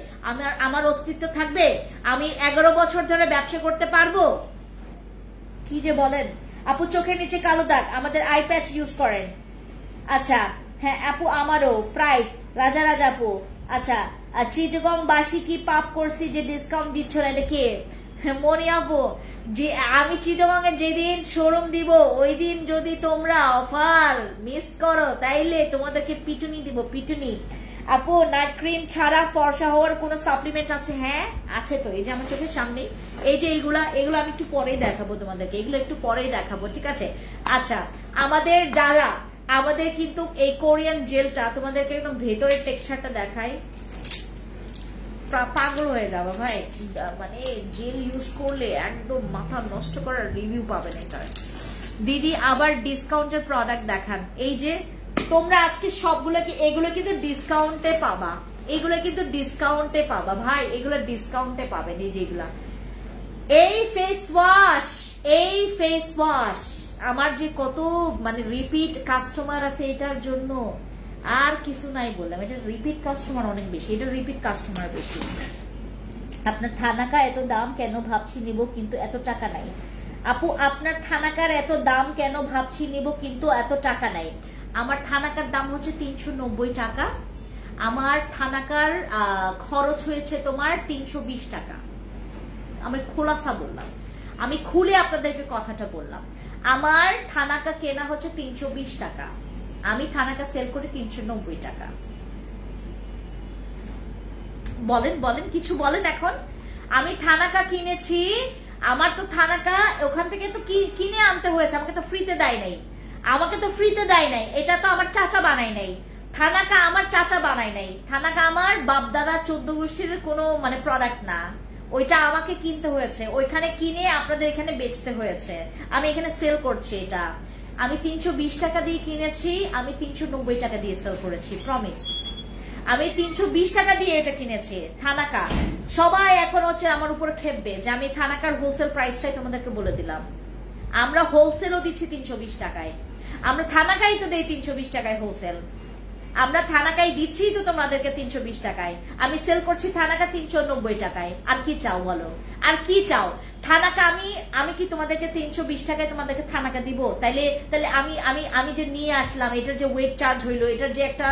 আমার অস্তিত্ব থাকবে? আমি 11 বছর ধরে ব্যবসা করতে পারবো? কি যে বলেন। আপু চোখের নিচে কালো দাগ, আমাদের আই প্যাচ ইউজ করেন। আচ্ছা হ্যাঁ আপু, আমারও প্রাইস রাজা আপু। আচ্ছা, চিটগং বাসি কি পাপ করছি যে ডিসকাউন্ট দিচ্ছ না, এটা কে? মনি আপু, যে আমি চিটগং এর যেদিন শোরুম দিব ওই দিন যদি তোমরা অফার মিস করো তাইলে তোমাদেরকে পিটুনি দিব, পিটুনি। আপু নাইট ক্রিম ছাড়া ফর্সা হওয়ার কোন সাপ্লিমেন্ট আছে? হ্যাঁ আছে তো, এই যে আমার চোখের সামনে এই যে এগুলো আমি একটু পরেই দেখাবো তোমাদেরকে, এগুলো একটু পরেই দেখাবো, ঠিক আছে? আচ্ছা, আমাদের কিন্তু এই কোরিয়ান জেলটা তোমাদেরকে একদম ভেতরের টেক্সচারটা দেখাই, পাগল হয়ে যাবো ভাই। মানে জেল ইউজ করলে একদম মাথা নষ্ট করার রিভিউ পাবেন এটা। দিদি আবার ডিসকাউন্টের প্রোডাক্ট দেখান। এই যে তোমরা আজকে সবগুলো কি, এগুলো কিন্তু ডিসকাউন্টে পাবা, এগুলো কিন্তু ডিসকাউন্টে পাবা ভাই, এগুলো ডিসকাউন্টে পাবেন। এই যেগুলা, এই ফেস ওয়াশ আমার যে কত মানে রিপিট কাস্টমার আছে এটার জন্য, আর কিছু নাই বললাম। এটা রিপিট কাস্টমার অনেক বেশি, এটা রিপিট কাস্টমার বেশি। আপনার থানাকা এত দাম কেন ভাবছি নিব কিন্তু এত টাকা নাই? আপু আপনার থানাকার এত দাম কেন ভাবছি নিব কিন্তু এত টাকা নাই? আমার থানাকার দাম হচ্ছে 390 টাকা। আমার থানাকার খরচ হয়েছে তোমার 320 টাকা। আমি খোলাসা বললাম, আমি খুলে আপনাদেরকে কথাটা বললাম। আমার থানাকা কেনা হচ্ছে 320 টাকা, আমি থানাকা সেল করি 390 টাকা। বলেন কিছু বলেন। এখন আমি থানাকা কিনেছি, আমার তো থানাকা ওখান থেকে তো কিনে আনতে হয়েছে, আমাকে তো ফ্রিতে দেয় নাই, এটা তো আমার চাচা বানায় নাই। থানাকা আমার চাচা বানায় নাই, থানাকা আমার বাপদাদা 14 গোষ্ঠীর কোনো মানে প্রোডাক্ট না, ওইটা আমাকে কিনতে হয়েছে, ওইখানে কিনে আপনাদের এখানে বেচতে হয়েছে, আমি এখানে সেল করছি। এটা আমি 320 টাকা দিয়ে কিনেছি, আমি 390 টাকা দিয়ে সেল করেছি, প্রমিস। আমি 320 টাকা দিয়ে এটা কিনেছি থানাকা। সবাই এখন হচ্ছে আমার উপর খেপবে যে আমি থানাকার হোলসেল প্রাইসটাই তোমাদেরকে বলে দিলাম। আমরা হোলসেলও দিচ্ছি 320 টাকায়, আমরা থানাকাই তো দেই 320 টাকায় হোলসেল, আমরা থানাকাই দিচ্ছি তো তোমাদেরকে 320 টাকায়। আমি সেল করছি থানাকা 390 টাকায়। আর কি চাও বলো, আর কি চাও? থানাকা আমি কি তোমাদেরকে 320 টাকায় তোমাদেরকে থানাকা দিব? তাইলে আমি যে নিয়ে আসলাম, এটার যে ওয়েট চার্জ হইলো, এটার যে একটা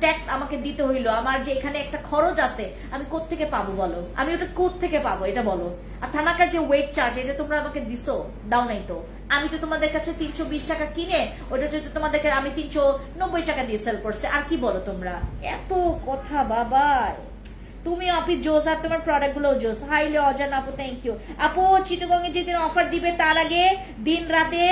ট্যাক্স আমাকে দিতে হইলো, আমার যে এখানে একটা খরচ আছে, আমি কোত্থেকে পাবো বলো? আমি ওটা কোত্থেকে পাবো এটা বলো? আর থানাকার যে ওয়েট চার্জ, এটা তোমরা আমাকে দিছো? দাও নাই তো। আমি তো তোমাদের কাছে 320 টাকা কিনে ওটা যদি তোমাদেরকে আমি 390 টাকা দিয়ে সেল করছে। আর কি বলো তোমরা? এত কথা বাবা, তুমি আপি জোস, আর তোমার প্রোডাক্ট গুলো জোস। হাইলে অজান আপু, থ্যাংক ইউ আপু। চিটাগং এ যেদিন অফার দিবে তার আগে দিন রাতে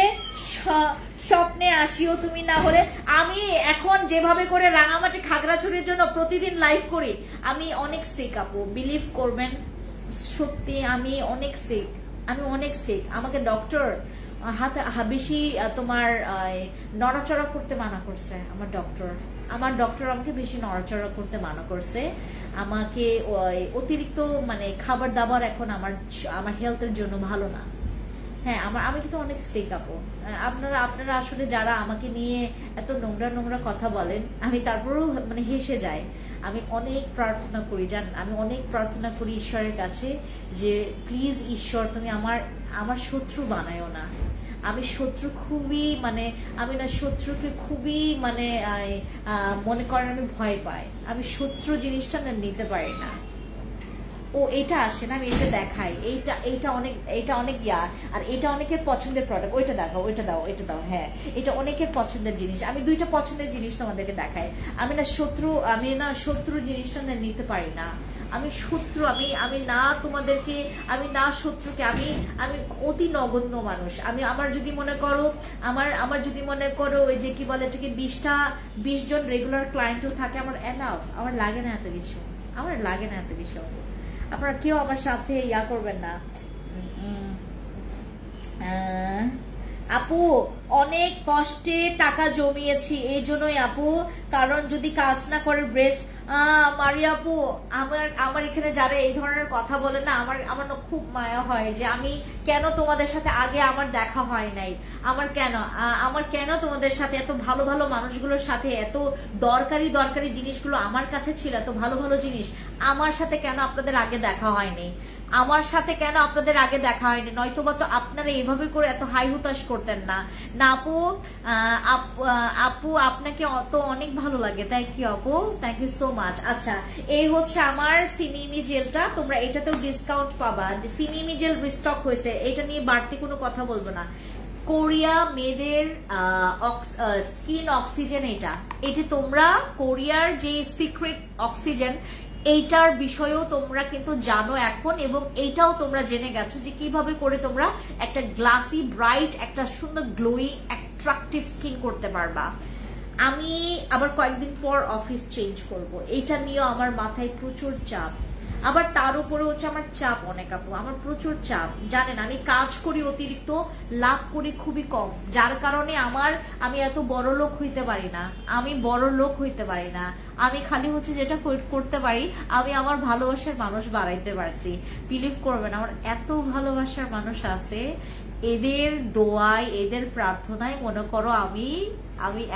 স্বপ্নে আসিও তুমি, না হলে আমি এখন যেভাবে করে রাঙামাটি খাগড়াছড়ির জন্য প্রতিদিন লাইভ করি, আমি অনেক সিক আপু, বিলিভ করবেন সত্যি আমি অনেক সিক, আমি অনেক সিক। আমাকে ডক্টর বেশি তোমার নড়াচড়া করতে মানা করছে। আমার ডক্টর আমাকে বেশি নড়াচড়া করতে মানা করছে, আমাকে অতিরিক্ত মানে খাবার দাবার এখন আমার হেলথের জন্য ভালো না। হ্যাঁ, আমি কিন্তু অনেক সিক আপু। আপনারা আসলে যারা আমাকে নিয়ে এত নোংরা নোংরা কথা বলেন, আমি তারপরেও মানে হেসে যাই। আমি অনেক প্রার্থনা করি, জানেন, আমি অনেক প্রার্থনা করি ঈশ্বরের কাছে যে প্লিজ ঈশ্বর তুমি আমার শত্রু বানায়ও না। আমি শত্রু খুবই মানে আমি না শত্রুকে খুবই মানে মনে করেন আমি ভয় পাই, আমি শত্রু জিনিসটা না নিতে পারি না। ও এটা আসে না, আমি এটা দেখাই, এটা অনেক ইয়া, আর এটা অনেকের পছন্দের প্রোডাক্ট, ওইটা দেখাও, ওইটা দাও। হ্যাঁ, এটা অনেকের পছন্দের জিনিস, আমি দুইটা পছন্দের জিনিস তোমাদেরকে দেখাই। আমি না শত্রু জিনিসটা না নিতে পারি না। আমি শত্রু, আমি না তোমাদেরকে, আমি না শত্রুকে, আমি অতি নগণ্য মানুষ। আমার যদি মনে করো ওই যে কি বলে এটাকে 20 জন রেগুলার ক্লায়েন্টও থাকে, আমার এনাফ, আমার লাগে না এত কিছু। আপনারা কেউ আমার সাথে ইয়া করবেন না। আপু অনেক কষ্টে টাকা জমিয়েছি, এই জন্যই আপু, কারণ যদি কাজ না করে ব্রেস্ট মারিয়া আপু, আমার এখানে যারা এই ধরনের কথা বলে না, আমার খুব মায়া হয় যে আমি কেন তোমাদের সাথে আগে আমার দেখা হয় নাই, আমার কেন তোমাদের সাথে এত ভালো ভালো মানুষগুলোর সাথে এত দরকারি জিনিসগুলো আমার কাছে ছিল, এত ভালো ভালো জিনিস আমার সাথে কেন আপনাদের আগে দেখা হয়নি, নয়তোবা তো আপনারা এভাবে করে এত হাই হুতাশ করতেন না। আপু আপনাকে তো অনেক ভালো লাগে, থ্যাংক ইউ আপু, থ্যাংক ইউ সো মাচ। আচ্ছা, এই হচ্ছে আমার সিমিমি জেলটা, তোমরা এটাতেও ডিসকাউন্ট পাবা। সিমিমি জেল রিস্টক হয়েছে, এটা নিয়ে বাড়তি কোনো কথা বলবো না। কোরিয়া মেয়েদের স্কিন অক্সিজেন, এটা তোমরা কোরিয়ার যে সিক্রেট অক্সিজেন, এইটার বিষয়েও তোমরা কিন্তু জানো এখন, এবং এইটাও তোমরা জেনে গেছো যে কিভাবে করে তোমরা একটা গ্লাসি ব্রাইট, একটা সুন্দর গ্লোয়িং অ্যাট্রাকটিভ স্কিন করতে পারবা। আমি আবার কয়েকদিন পর অফিস চেঞ্জ করব, এটা নিয়েও আমার মাথায় প্রচুর চাপ, আবার তার উপরে হচ্ছে আমার চাপ অনেক আপু, আমার প্রচুর চাপ। জানেন আমি কাজ করি অতিরিক্ত, লাভ করি খুবই কম, যার কারণে আমি এত বড় লোক হইতে পারি না। আমি খালি হচ্ছে যেটা করতে পারি, আমি আমার ভালোবাসার মানুষ বাড়াইতে পারছি। বিলিভ করবেন, আমার এত ভালোবাসার মানুষ আছে, এদের দোয়ায়, এদের প্রার্থনায় মনে করো আমি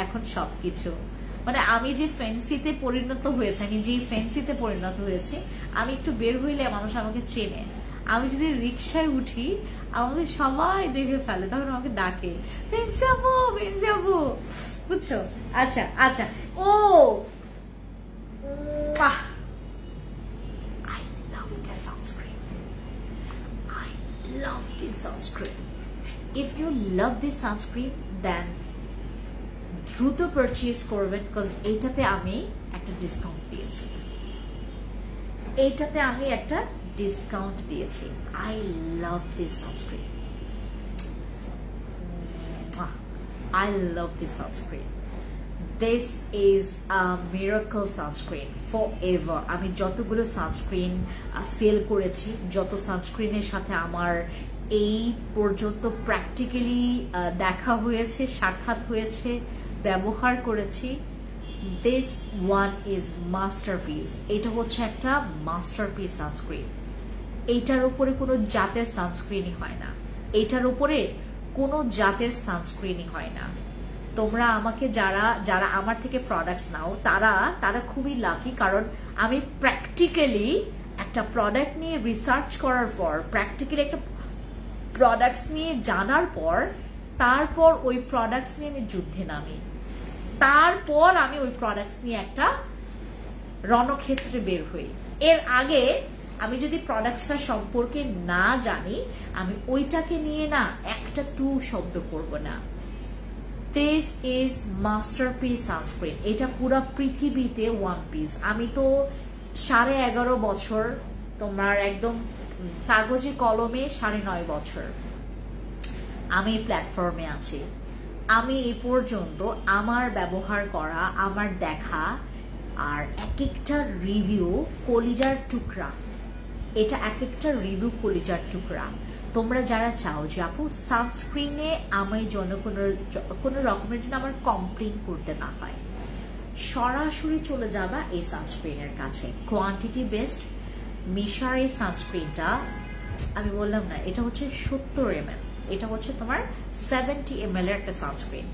এখন সবকিছু, মানে আমি যে ফ্যান্সিতে পরিণত হয়েছে, আমি একটু বের হইলে মানুষ আমাকে চেনে। আমি যদি রিক্সায় উঠি, আমাকে সবাই দেখে ফেলে, তখন আমাকে ডাকে ফেন্সি আপু, বুঝছো? আচ্ছা ও I love this sunscreen. If you love this sunscreen, then দ্রুত পারচেজ করবেন, বিকজ এইটাতে আমি একটা ডিসকাউন্ট দিয়েছি। I love this sunscreen. This is a miracle sunscreen forever. আমি যতগুলো সানস্ক্রিন সেল করেছি, যত সানস্ক্রিনের সাথে আমার এই পর্যন্ত প্র্যাকটিক্যালি দেখা হয়েছে, সাক্ষাৎ হয়েছে, ব্যবহার করেছি, this one is masterpiece. এটা হচ্ছে একটা মাস্টারপিস সানস্ক্রিন। এইটার উপরে কোনো জাতের সানস্ক্রিনই হয় না, তোমরা আমাকে যারা আমার থেকে প্রোডাক্টস নাও, তারা খুবই লাকি, কারণ আমি প্র্যাকটিক্যালি একটা প্রোডাক্ট নিয়ে রিসার্চ করার পর, প্র্যাকটিক্যালি একটা প্রোডাক্টস নিয়ে জানার পর, তারপর ওই প্রোডাক্টস নিয়ে আমি যুদ্ধে নামি, তারপর আমি ওই প্রোডাক্টস নিয়ে একটা রণক্ষেত্রে বের হই। এর আগে আমি যদি প্রোডাক্টসটা সম্পর্কে না জানি, আমি ওইটাকে নিয়ে না একটা টু শব্দ করব না। দিস ইজ মাস্টারপিস সানস্ক্রিন, এটা পুরো পৃথিবীতে ওয়ান পিস। আমি তো 11.5 বছর, তোমার একদম কাগজে কলমে 9.5 বছর আমি এই প্ল্যাটফর্মে আছি। আমি এই পর্যন্ত আমার ব্যবহার করা, আমার দেখা আর এক একটা রিভিউ কলিজার টুকরা, এটা এক একটা রিভিউ কলিজার টুকরা। তোমরা যারা চাও যে আপু সানস্ক্রিনে আমার জন্য কোনো রকমের জন্য আমার কমপ্লেন করতে না হয়, সরাসরি চলে যাবা এই সানস্ক্রিনের কাছে। কোয়ান্টিটি বেস্ট মিশার এই সানস্ক্রিনটা, আমি বললাম না এটা হচ্ছে 70 ml, এটা হচ্ছে তোমার 70 ml এর একটা সানস্ক্রিন।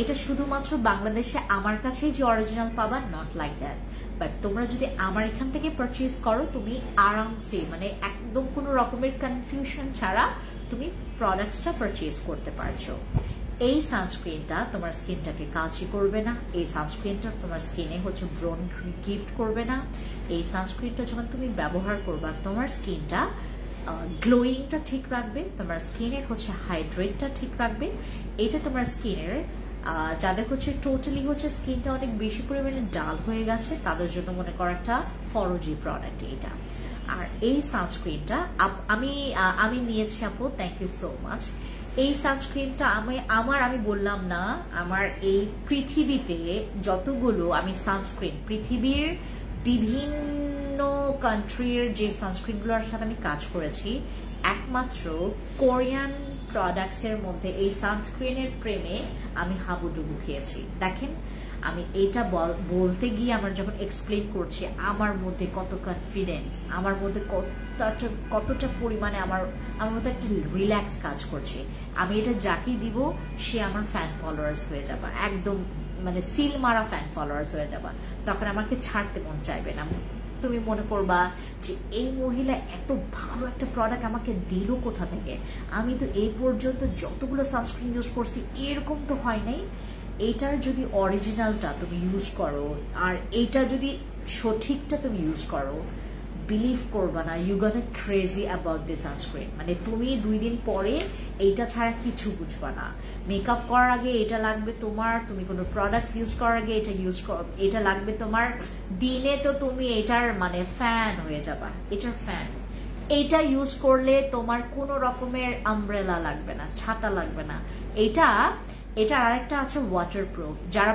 এটা শুধুমাত্র বাংলাদেশে আমার কাছেই যে অরিজিনাল পাবা, নট লাইক দ্যাট। বাট তোমরা যদি আমার এখান থেকে পারচেজ করো, তুমি আরামসে মানে একদম কোনো রকমের কনফিউশন ছাড়া তুমি প্রোডাক্টসটা পারচেজ করতে পারছো। এই সানস্ক্রিনটা তোমার স্কিনটাকে কালচে করবে না, এই সানস্ক্রিনটা তোমার স্কিনে হচ্ছে ব্রন গিফট করবে না। এই সানস্ক্রিনটা যখন তুমি ব্যবহার করবা, তোমার স্কিনটা গ্লোয়িংটা ঠিক রাখবে, তোমার স্কিনের হচ্ছে হাইড্রেটটা ঠিক রাখবে। এটা তোমার স্কিনের যাদের হচ্ছে টোটালি হচ্ছে স্কিনটা অনেক বেশি পরিমাণে ডাল হয়ে গেছে, তাদের জন্য মনে করো একটা ফরজি প্রোডাক্ট এটা। আর এই সানস্ক্রিনটা আমি নিয়েছি আপু, থ্যাংক ইউ সো মাচ। এই সানস্ক্রিনটা আমি বললাম না, আমার এই পৃথিবীতে যতগুলো আমি সানস্ক্রিন, পৃথিবীর বিভিন্ন কান্ট্রির যে সানস্ক্রিনগুলোর সাথে আমি কাজ করেছি, একমাত্র কোরিয়ান প্রোডাক্টসের মধ্যে এই সানস্ক্রিনের প্রেমে আমি হাবুডুবু খেয়েছি। দেখেন আমি এটা বলতে গিয়ে আমার যখন এক্সপ্লেন করছি, আমার মধ্যে কত কনফিডেন্স, আমার মধ্যে কতটা পরিমাণে আমার মধ্যে একটা রিল্যাক্স কাজ করছে। আমি এটা যাকে দিব সে আমার ফ্যান ফলোয়ার্স হয়ে যাবে, একদম মানে সিল মারা ফ্যান ফলোয়ার্স হয়ে যাবে, তখন আমাকে ছাড়তে মন চাইবে না। তুমি মনে করবা যে এই মহিলা এত ভালো একটা প্রোডাক্ট আমাকে দিল কোথা থেকে, আমি তো এই পর্যন্ত যতগুলো সানস্ক্রিন ইউজ করছি এরকম তো হয় নাই। এটার যদি অরিজিনালটা তুমি ইউজ করো আর এটা যদি সঠিকটা তুমি ইউজ করো, বিলিভ করবা না, you gonna crazy about this sunscreen. মানে তুমি 2 দিন পরে এইটা ছাড়া কিছু বুঝবা না। মেকআপ করার আগে এটা লাগবে তোমার, তুমি কোনো প্রোডাক্টস ইউজ করার আগে এটা লাগবে তোমার। দিনে তো তুমি এটার মানে ফ্যান হয়ে যাবা, এটার ফ্যান। এটা ইউজ করলে তোমার কোনো রকমের আমব্রেলা লাগবে না, ছাতা লাগবে না। এটা আরেকটা আছে ওয়াটারপ্রুফ। যারা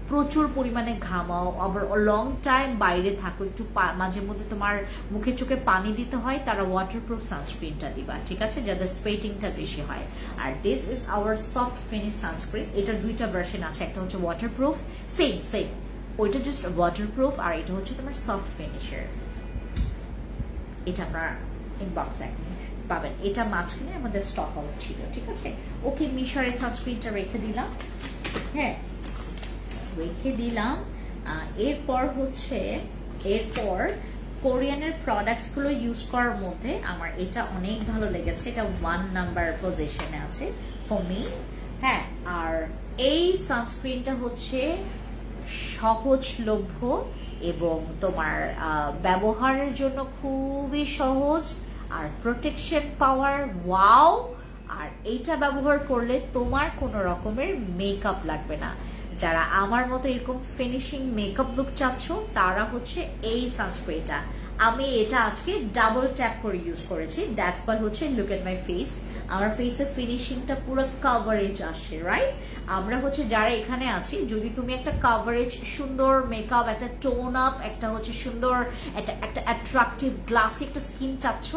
প্রচুর পরিমাণে ঘামাও, আবার লং টাইম বাইরে থাকো, একটু মাঝে মধ্যে তোমার মুখে চোখে পানি দিতে হয়, তারা ওয়াটারপ্রুফ সানস্ক্রিনটা দিবা, ঠিক আছে, যাদের স্পেটিংটা বেশি হয়। আর this is our soft finish sunscreen. এটার 2টা ভার্সন আছে, একটা হচ্ছে ওয়াটারপ্রুফ, সেম ওইটা জাস্ট ওয়াটারপ্রুফ, আর এটা হচ্ছে তোমার সফট ফিনিশার। এটা আপনার ইনবক্সে পাবেন, এটা মাঝখানে আমাদের স্টক আউট ছিল, ঠিক আছে। ওকে, মিশারের সানস্ক্রিনটা রেখে দিলাম, হ্যাঁ রেখে দিলাম। এরপর কোরিয়ানের প্রোডাক্টস গুলো ইউজ করার মধ্যে আমার এটা অনেক ভালো লেগেছে, এটা 1 নাম্বার পজিশনে আছে ফর মি, হ্যাঁ। আর এই সানস্ক্রিনটা হচ্ছে সহজলভ্য এবং তোমার ব্যবহারের জন্য খুবই সহজ, আর প্রোটেকশন পাওয়ার ওয়াও। আর এইটা ব্যবহার করলে তোমার কোনো রকমের মেকআপ লাগবে না। যারা আমার মতো এরকম ফিনিশিং মেকআপ লুক চাচ্ছ, তারা হচ্ছে এই সানস্ক্রিনটা, আমি এটা আজকে ডাবল ট্যাপ করে ইউজ করেছি, দ্যাটস ওয়াই হচ্ছে লুক এট মাই ফেস, আমার ফেসের ফিনিশিংটা পুরো কভারেজ আসছে, রাইট। আমরা হচ্ছে যারা এখানে আছি, যদি তুমি একটা কভারেজ, সুন্দর মেকআপ, একটা টোন আপ, একটা হচ্ছে সুন্দর একটা অ্যাট্রাকটিভ গ্লাসি একটা স্কিন চাচ্ছ,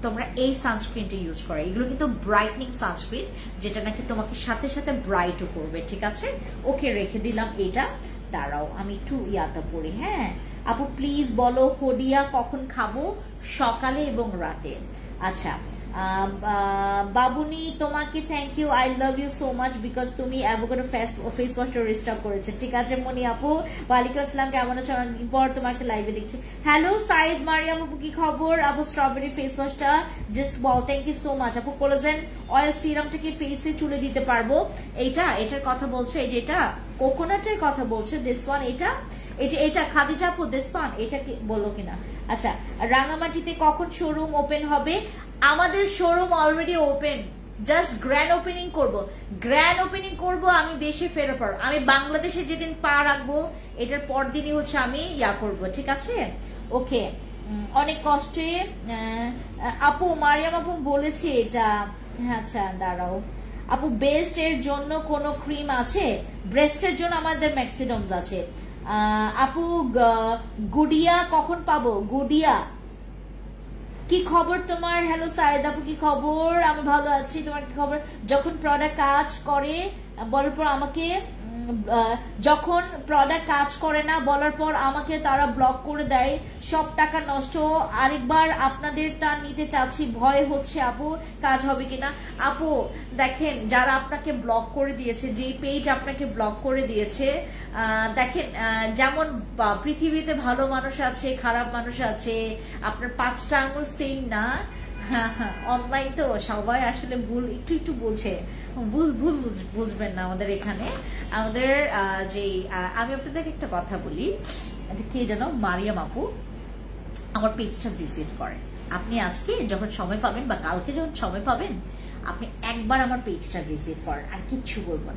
তোমরা এই সানস্ক্রিনটা ইউজ করো। এগুলো কিন্তু ব্রাইটনিং সানস্ক্রিন, যেটা নাকি তোমাকে সাথে সাথে ব্রাইটও করবে, ঠিক আছে। ওকে, রেখে দিলাম এটা। দাঁড়াও আমি একটু ইয়াটা পড়ি, হ্যাঁ আপু প্লিজ বলো হোডিয়া কখন খাবো, সকালে এবং রাতে। আচ্ছা বাবুনি, তোমাকে thank you, I love you so much because তুমি অ্যাভোকাডো ফেস ওয়াশটা রিস্টক করেছে, ঠিক আছে মনি আপু। ওয়ালাইকুম আসসালাম, কেমন আছো? অনেকদিন পর তোমাকে লাইভে দেখছি। হ্যালো সাইদ মারিয়াম আপু, কি খবর আপু? স্ট্রবেরি ফেস ওয়াশটা জাস্ট বল, থ্যাংক ইউ সো মাচ আপু। কোলাজেন অয়েল সিরামটা কি ফেসে চুলে দিতে পারবো? এটার কথা বলছো, এই যে এটা কোকোনাটের কথা বলছো, দিস ওয়ান, এটা খাদিজা আপু, দিস ওয়ান, এটা কি বললো কিনা? আচ্ছা, রাঙামাটিতে কখন শোরুম ওপেন হবে? আমাদের showroom already open, just grand opening করব, আমি দেশে ফেরার পর, আমি বাংলাদেশে যেদিন পা রাখবো এটার পর দিনই হচ্ছে আমি করব, ঠিক আছে? ওকে, অনেক কষ্টে আপু, মারিয়াম আপু বলেছে এটা। আচ্ছা দাঁড়াও আপু, বেস্ট এর জন্য কোনো ক্রিম আছে? ব্রেস্টের জন্য আমাদের ম্যাক্সিডমস আছে। আপু গুডিয়া কখন পাবো? গুডিয়া কি খবর তোমার? হ্যালো সাইদ আপু, কি খবর? আমি ভালো আছি, তোমার কি খবর? যখন প্রোডাক্ট কাজ করে বলার পর আমাকে, যখন প্রোডাক্ট কাজ করে না বলার পর আমাকে তারা ব্লক করে দেয়, সব টাকা নষ্ট। আরেকবার আপনাদেরটা নিতে চাচ্ছি, ভয় হচ্ছে আপু, কাজ হবে কিনা? আপু দেখেন, যারা আপনাকে ব্লক করে দিয়েছে, যে পেজ আপনাকে ব্লক করে দিয়েছে, দেখেন যেমন পৃথিবীতে ভালো মানুষ আছে, খারাপ মানুষ আছে, আপনার 5টা আঙুল সেম না। অনলাইন তো সবাই আসলে ভুল একটু বোঝে, ভুল বুঝবেন না। আমাদের এখানে আমাদের যে, আমি আপনাদেরকে একটা কথা বলি, কে যেন মারিয়াম আপু আমার পেজটা ভিজিট করে। আপনি আজকে যখন সময় পাবেন বা কালকে যখন সময় পাবেন, আপনি একবার আমার পেজটা ভিজিট করেন, আর কিচ্ছু বলবো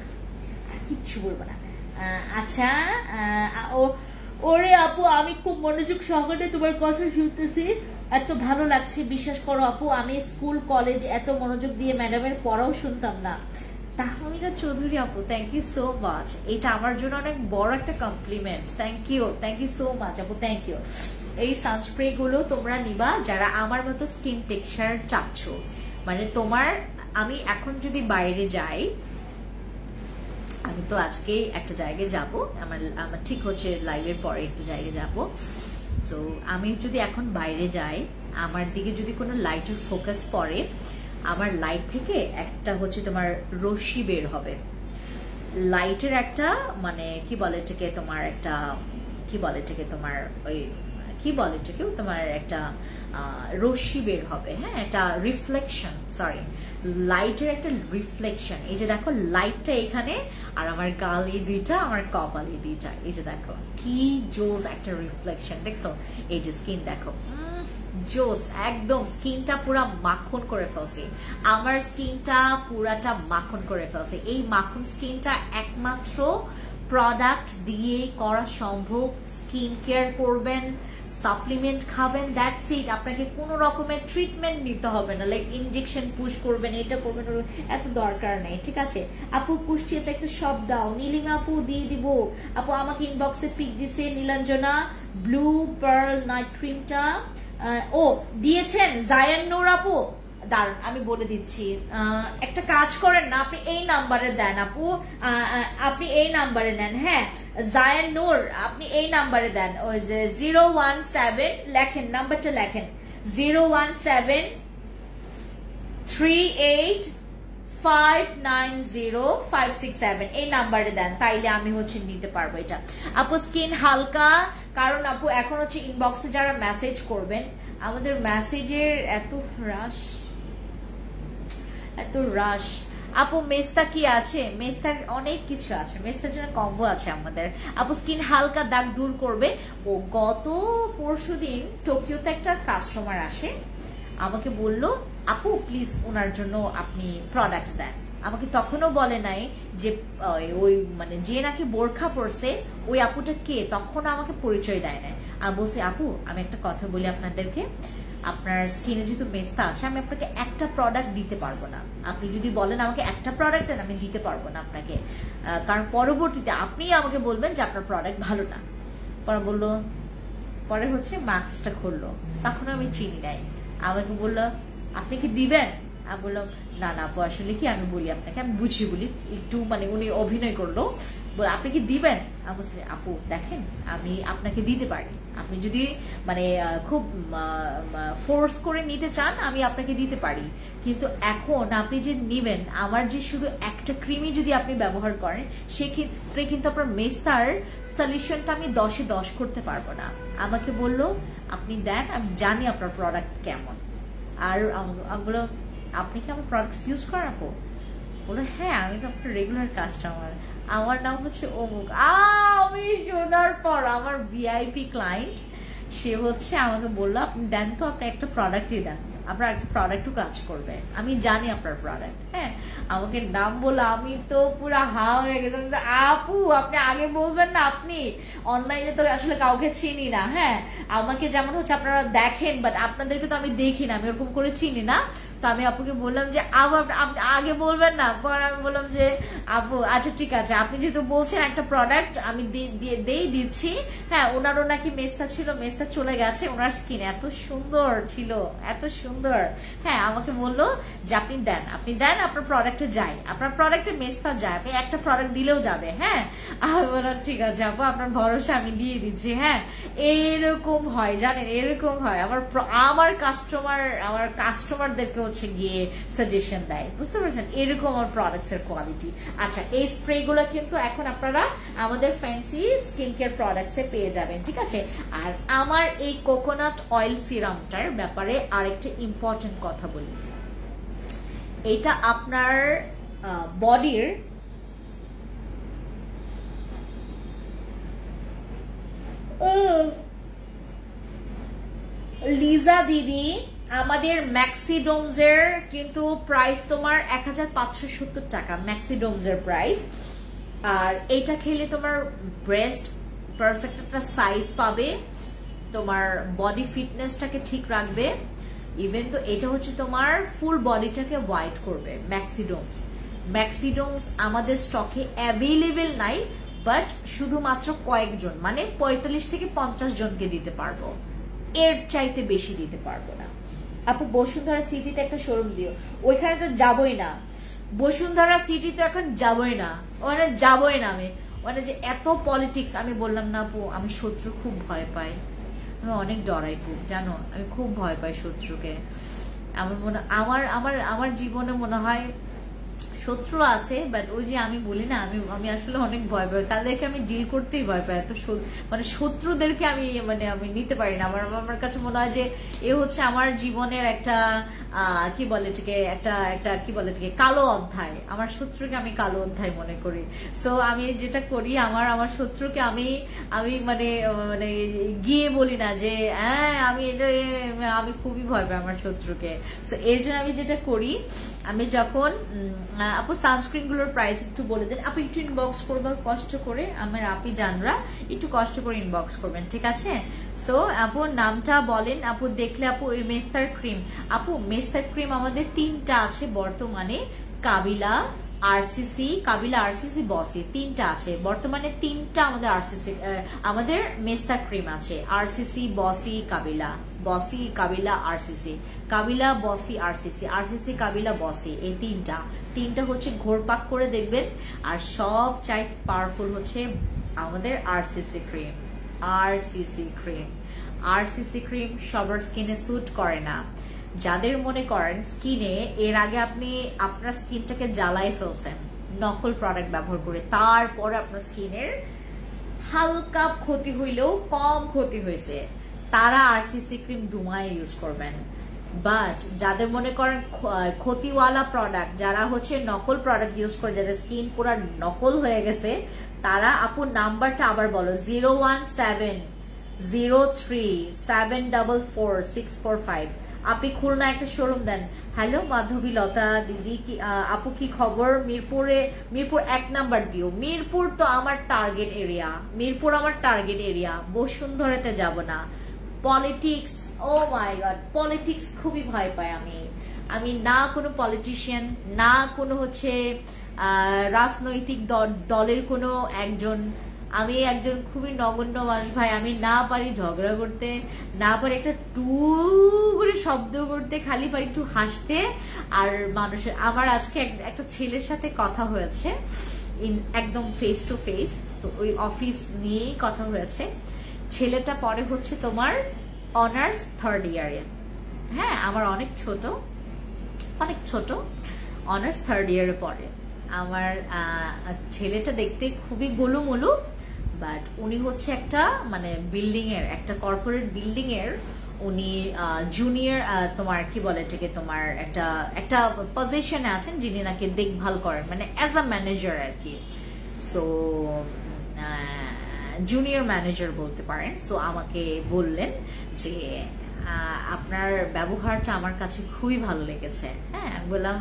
না, আচ্ছা ওরে আপু, আমি খুব মনোযোগ সহকারে তোমার কথা শুনতেছি, এত ভালো লাগছে, বিশ্বাস করো আপু, আমি স্কুল কলেজ এত মনোযোগ দিয়ে ম্যাডামের পড়াও শুনতাম না। তাহমিনা চৌধুরী আপু, থ্যাংক ইউ সো মাচ, এটা আমার জন্য অনেক বড় একটা compliment. Thank you so much আপু, থ্যাংক ইউ। এই সানস্প্রে গুলো তোমরা নিবা যারা আমার মতো স্কিন টেক্সচার চাচ্ছ, মানে তোমার, আমি এখন যদি বাইরে যাই, আমি তো আজকে একটা জায়গায় যাব, আমার ঠিক হচ্ছে লাইভের পরে একটা জায়গায় যাব। তো আমি যদি এখন বাইরে যাই, আমার দিকে যদি কোনো লাইটের ফোকাস পড়ে, আমার লাইট থেকে একটা হচ্ছে তোমার রশ্মি বের হবে, লাইটের একটা, মানে কি বলে এটাকে, তোমার একটা কি বলে এটাকে, তোমার ওই কি বলে এটাকেও, তোমার একটা রশ্মি বের হবে, হ্যাঁ, একটা রিফ্লেকশন, সরি, লাইটের একটা রিফ্লেকশন। এই যে দেখো লাইটটা এখানে, আর আমার গাল এই দুইটা, আমার কপাল এই দুইটা, এই যে দেখো কি জোস একটা রিফ্লেকশন, দেখছো? এই যে স্কিন দেখো, জোস, একদম স্কিনটা পুরা মাখন করে ফেলছে, আমার স্কিনটা পুরাটা মাখন করে ফেলছে। এই মাখন স্কিনটা একমাত্র প্রোডাক্ট দিয়ে করা সম্ভব। স্কিন কেয়ার করবেন, সাপ্লিমেন্ট খাবেন, দ্যাটস ইট। আপনাকে কোনো রকমের ট্রিটমেন্ট নিতে হবে না, লাইক ইনজেকশন পুশ করবেন, এটা করবেন, এত দরকার নেই, ঠিক আছে? আপু কুষ্টিয়াতে একটা শপ দাও, নীলিমা আপু দিয়ে দিব। আপু আমাকে ইনবক্সে পিক দিছে নীলাঞ্জনা, ব্লু পার্ল নাইট ক্রিমটা ও দিয়েছেন জায়ান নূর আপু। দাঁড়ান আমি বলে দিচ্ছি, একটা কাজ করেন না, আপনি এই নাম্বারে দেন আপু, আপনি এই নাম্বারে নেন, হ্যাঁ জায়ান নূর, আপনি এই নাম্বারে দেন, ওই যে 017, লেখেন নাম্বারটা, লেখেন 01738590567, এই নাম্বারে দেন, তাইলে আমি হচ্ছে নিতে পারবো এটা। আপু স্কিন হালকা, কারণ আপু এখন হচ্ছে ইনবক্সে যারা মেসেজ করবেন, আমাদের মেসেজের এত রাশ। আপু মেস্তা কি আছে? মেস্তার অনেক কিছু আছে, মেস্তার জন্য কম্বো আছে আমাদের। আপু স্কিন হালকা দাগ দূর করবে। ও গত পরশুদিন টোকিওতে একটা কাস্টমার আসে, আমাকে বলল আপু প্লিজ ওনার জন্য আপনি প্রোডাক্টস দেন। আমাকে তখনও বলে নাই যে ওই মানে যে নাকি বোরখা পরছে ওই আপুটা কে, তখন আমাকে পরিচয় দেয় না। আমি বলছি আপু আমি একটা কথা বলি আপনাদেরকে, আপনার স্কিনে যেহেতু মেস্তা আছে, আমি আপনাকে একটা প্রোডাক্ট দিতে পারবো না। আপনি যদি বলেন আমাকে একটা প্রোডাক্ট দেন, আমি দিতে পারবো না আপনাকে, কারণ পরবর্তীতে আপনি আমাকে বলবেন যে আপনার প্রোডাক্ট ভালো না। পরে বললো, পরে হচ্ছে মাস্কটা খুললো, তখন আমি চিনি নাই, আমাকে বললো আপনি কি দিবেন? আমি বললাম না না আপু আসলে কি, আমি বলি আপনাকে, আমি বুঝিয়ে বলি একটু, মানে উনি অভিনয় করলো, আপনি কি দিবেন? আমি বলছি আপু দেখেন আমি আপনাকে দিতে পারি, আপনি যদি মানে খুব ফোর্স করে নিতে চান আমি আপনাকে দিতে পারি, কিন্তু এখন আপনি যে নিবেন, আমার যে শুধু একটা ক্রিমই যদি আপনি ব্যবহার করেন, সেক্ষেত্রে কিন্তু আপনার মেস্তার সলিউশনটা আমি 10-এ 10 করতে পারবো না। আমাকে বললো আপনি দেন, আমি জানি আপনার প্রোডাক্ট কেমন। আর আমি বললাম আপনি কি আমার প্রোডাক্টস ইউজ করেন আপু? বললো হ্যাঁ আমি তো আপনার রেগুলার কাস্টমার, আমার নাম হচ্ছে অমুক। আমি শোনার পর আমার ভিআইপি ক্লায়েন্ট, সে হচ্ছে আমাকে বললো আপনি দেন তো, আপনি একটা প্রোডাক্টই দেন, আপনার একটা প্রোডাক্টও কাজ করবে, আমি জানি আপনার প্রোডাক্ট। হ্যাঁ, আমাকে নাম বললো, আমি তো পুরো হা হয়ে গেছিলাম যে আপু আপনি আগে বলবেন না, আপনি অনলাইনে তো আসলে কাউকে চিনি না। হ্যাঁ, আমাকে যেমন হচ্ছে আপনারা দেখেন, বাট আপনাদেরকে তো আমি দেখি না, আমি ওরকম করে চিনি না। তো আমি আপুকে বললাম যে আপু আপনি আগে বলবেন না। পর আমি বললাম যে আপু আচ্ছা ঠিক আছে, আপনি যেহেতু বলছেন একটা প্রোডাক্ট আমি দিচ্ছি। হ্যাঁ, ওনারও নাকি মেস্তা ছিল, মেস্তা চলে গেছে, ওনার স্কিন এত সুন্দর ছিল, এত সুন্দর। হ্যাঁ, আমাকে বললো যে আপনি দেন আপনার প্রোডাক্টে যায়, আপনার প্রোডাক্টে মেস্তা যায়, আপনি একটা প্রোডাক্ট দিলেও যাবে। হ্যাঁ, আমি বললাম ঠিক আছে আপু, আপনার ভরসা আমি দিয়ে দিচ্ছি। হ্যাঁ, এরকম হয় জানেন, এরকম হয় আমার কাস্টমারদেরকে হচ্ছে গিয়ে সাজেশন দেয়, বুঝতে পারছেন, এরকম আমার প্রোডাক্টস এর কোয়ালিটি। আচ্ছা, এই স্প্রে গুলো কিন্তু এখন আপনারা আমাদের ফ্যান্সি স্কিন কেয়ার প্রোডাক্টস এ পেয়ে যাবেন, ঠিক আছে। আর আমার এই কোকোনাট অয়েল সিরামটার ব্যাপারে আরেকটা ইম্পর্টেন্ট কথা বলি, এটা আপনার বডির লিজা দিদি আমাদের ম্যাক্সিডোমস এর কিন্তু প্রাইস তোমার 1570 টাকা, ম্যাক্সিডোমস এর প্রাইস। আর এটা খেলে তোমার ব্রেস্ট পারফেক্ট একটা সাইজ পাবে, তোমার বডি ফিটনেসটাকে ঠিক রাখবে, ইভেন তো এটা হচ্ছে তোমার ফুল বডিটাকে হোয়াইট করবে। ম্যাক্সিডোমস আমাদের স্টকে অ্যাভেলেবেল নাই, বাট শুধুমাত্র কয়েকজন, মানে 45 থেকে 50 জনকে দিতে পারবো, এর চাইতে বেশি দিতে পারবো না। আপু বসুন্ধরা সিটিতে একটা শোরুম দিও, ওইখানে তো যাবই না, বসুন্ধরা সিটি তো এখন যাবই না, ওখানে যাবই না আমি, মানে যে এত পলিটিক্স। আমি বললাম না আপু, আমি শত্রু খুব ভয় পাই, আমি অনেক ডরাই খুব, জানো আমি খুব ভয় পাই শত্রুকে। আমার মনে আমার জীবনে মনে হয় শত্রু আছে, বাট ওই যে আমি বলি না, আমি আসলে অনেক ভয় পাই, তাদেরকে আমি ডিল করতেই ভয় পাই। এত মানে শত্রুদেরকে আমি নিতে পারি না। আমার কাছে মনে হয় যে এ হচ্ছে আমার জীবনের একটা কি বলে এটাকে, একটা কি বলে এটাকে, কালো অধ্যায়। আমার শত্রুকে আমি কালো অধ্যায় মনে করি। সো আমি যেটা করি, আমার শত্রুকে আমি মানে গিয়ে বলি না যে হ্যাঁ আমি খুবই ভয় পাই আমার শত্রুকে। সো এর জন্য আমি যেটা করি, আমি যখন আপু সানস্ক্রিন গুলোর প্রাইস একটু বলে দেন, আপু একটু ইনবক্স করবো কষ্ট করে, আমার আপি জানরা একটু কষ্ট করে ইনবক্স করবেন, ঠিক আছে। সো আপু নামটা বলেন আপু, দেখলে আপু ওই মেস্তার ক্রিম, আপু মেস্তার ক্রিম আমাদের 3টা আছে বর্তমানে, কাবিলা আরসিসি বসি, 3টা আছে বর্তমানে, 3টা আমাদের মেস্তা ক্রিম আছে, আরসিসি বসি কাবিলা, বসি কাবিলা আরসিসি, কাবিলা বসি আরসিসি কাবিলা বসি, এই 3টা হচ্ছে ঘোরপাক করে দেখবেন। আর সব চাই পাওয়ারফুল হচ্ছে আমাদের আরসিসি ক্রিম সবার স্কিনে স্যুট করে না। যাদের মনে করেন স্কিনে এর আগে আপনি আপনার স্কিনটাকে জ্বালাই ফেলছেন নকল প্রোডাক্ট ব্যবহার করে, তারপরে আপনার স্কিনের হালকা ক্ষতি হইলেও কম ক্ষতি হয়েছে, তারা আরসিসি ক্রিম ধুমায় ইউজ করবেন। বাট যাদের মনে করেন ক্ষতিওয়ালা প্রোডাক্ট, যারা হচ্ছে নকল প্রোডাক্ট ইউজ করে, যাদের স্কিন পুরো নকল হয়ে গেছে, তারা আপু নাম্বারটা আবার বলো, 01703744645। আপনি খুলনা একটা শোরুম দেন। হ্যালো মাধবী লতা দিদি, আপু কি খবর? মিরপুর 1 নাম্বার দিও। মিরপুর তো আমার টার্গেট এরিয়া, বসুন্ধরাতে যাব না। পলিটিক্স, ও মাই গড, পলিটিক্স খুবই ভয় পাই আমি না কোনো পলিটিশিয়ান, না কোনো হচ্ছে রাজনৈতিক দলের কোনো একজন, আমি একজন খুবই নগণ্য মানুষ ভাই। আমি না পারি ঝগড়া করতে, না পারি একটা টু করে শব্দ করতে, খালি পারি একটু হাসতে। আর মানুষের, আমার আজকে একটা ছেলের সাথে কথা হয়েছে, একদম ফেস টু ফেস, তো ওই অফিস নিয়েই কথা হয়েছে। ছেলেটা পরে হচ্ছে তোমার অনার্স 3rd ইয়ারে, হ্যাঁ আমার অনেক ছোট, অনার্স 3rd ইয়ারে পড়ে। আমার ছেলেটা দেখতে খুবই গোলুমোলু, বাট উনি হচ্ছে একটা মানে বিল্ডিং এর, একটা কর্পোরেট বিল্ডিং এর উনি জুনিয়র, তোমার কি বলে এটাকে, তোমার একটা পজিশনে আছেন, যিনি নাকি দেখভাল করেন, মানে অ্যাজ আ ম্যানেজার আর কি। সো জুনিয়র ম্যানেজার বলতে পারেন। সো আমাকে বললেন যে আপনার ব্যবহারটা আমার কাছে খুবই ভালো লেগেছে। হ্যাঁ, আমি বললাম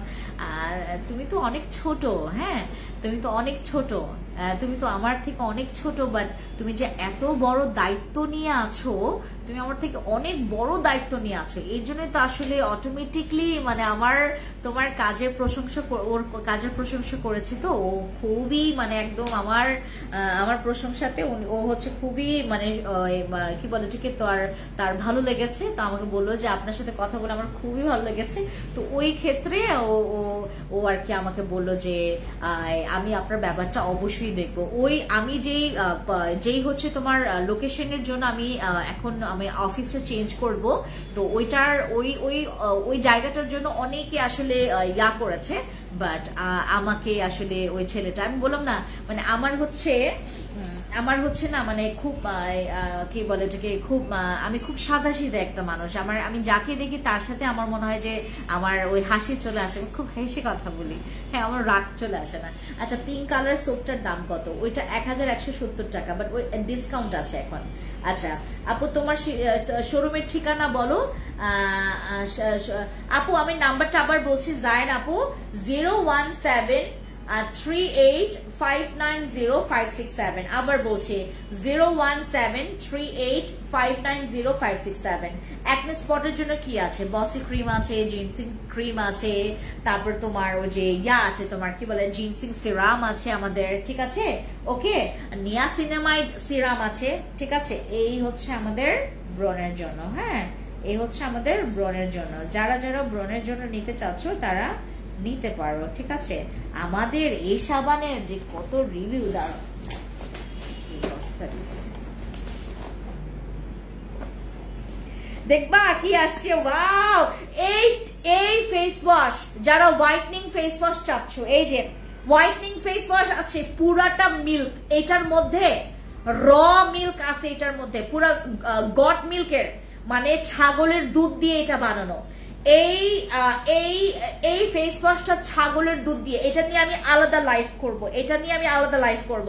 তুমি তো অনেক ছোট, হ্যাঁ তুমি তো অনেক ছোট, তুমি তো আমার থেকে অনেক ছোট, বাট তুমি যে এত বড় দায়িত্ব নিয়ে আছো, তুমি আমার থেকে অনেক বড় দায়িত্ব নিয়ে আছো, এর জন্য তো আসলে অটোমেটিকলি মানে আমার তোমার কাজের প্রশংসা, ওর কাজের প্রশংসা করেছে, তো ও খুবই মানে একদম আমার প্রশংসাতে ও হচ্ছে খুবই মানে কি বলে এটাকে, তো আর তার ভালো লেগেছে। তো আমাকে বললো যে আপনার সাথে কথা বলে আমার খুবই ভালো লেগেছে। তো ওই ক্ষেত্রে ও আর কি আমাকে বললো যে আমি আপনার ব্যাপারটা অবশ্যই দেখবো। আমি যেই হচ্ছে তোমার লোকেশনের জন্য আমি এখন আমি অফিসটা চেঞ্জ করব, তো ওই জায়গাটার জন্য অনেকে আসলে ইয়া করেছে, বাট আমাকে আসলে ওই ছেলেটা, আমি বললাম না মানে আমার হচ্ছে না মানে খুব কি বলে এটাকে, খুব আমি খুব সাদাসিধা একটা মানুষ। আমি যাকে দেখি তার সাথে আমার মনে হয় যে আমার ওই হাসি চলে আসে, আমি খুব হেসে কথা বলি, হ্যাঁ আমার রাগ চলে আসে না। আচ্ছা, পিঙ্ক কালার সোপটার দাম কত? ওইটা 1170 টাকা, বাট ওই ডিসকাউন্ট আছে এখন। আচ্ছা আপু, তোমার শোরুমের ঠিকানা বলো। আপু আমি নাম্বারটা আবার বলছি, জায়েন আপু 01738590567। আবার বলছি 01738590567। অ্যাকনে স্পটের জন্য কি আছে? বসি ক্রিম আছে, জিনসিং ক্রিম আছে, তারপর তোমার ওই যে আছে তোমার কি বলে জিনসিং সিরাম আছে আমাদের, ঠিক আছে ওকে, নিয়াসিনামাইড সিরাম আছে, ঠিক আছে। এই হচ্ছে আমাদের ব্রণের জন্য, হ্যাঁ এই হচ্ছে আমাদের ব্রণের জন্য। যারা ব্রণের জন্য নিতে চাচ্ছ তারা নিতে পারো, ঠিক আছে। আমাদের এই সাবানের যে কত রিভিউ, দাঁড়ো দেখবা কি আসছে। ওয়াও, এই ফেস ওয়াশ, যারা হোয়াইটনিং ফেস ওয়াশ চাচ্ছ, এই যে হোয়াইটনিং ফেস ওয়াশ আছে পুরাটা মিল্ক, এটার মধ্যে র মিল্ক আছে, এটার মধ্যে পুরা গট মিল্কের মানে ছাগলের দুধ দিয়ে এটা বানানো। এই ফেস ওয়াশটা ছাগলের দুধ দিয়ে, এটা নিয়ে আমি আলাদা লাইভ করব।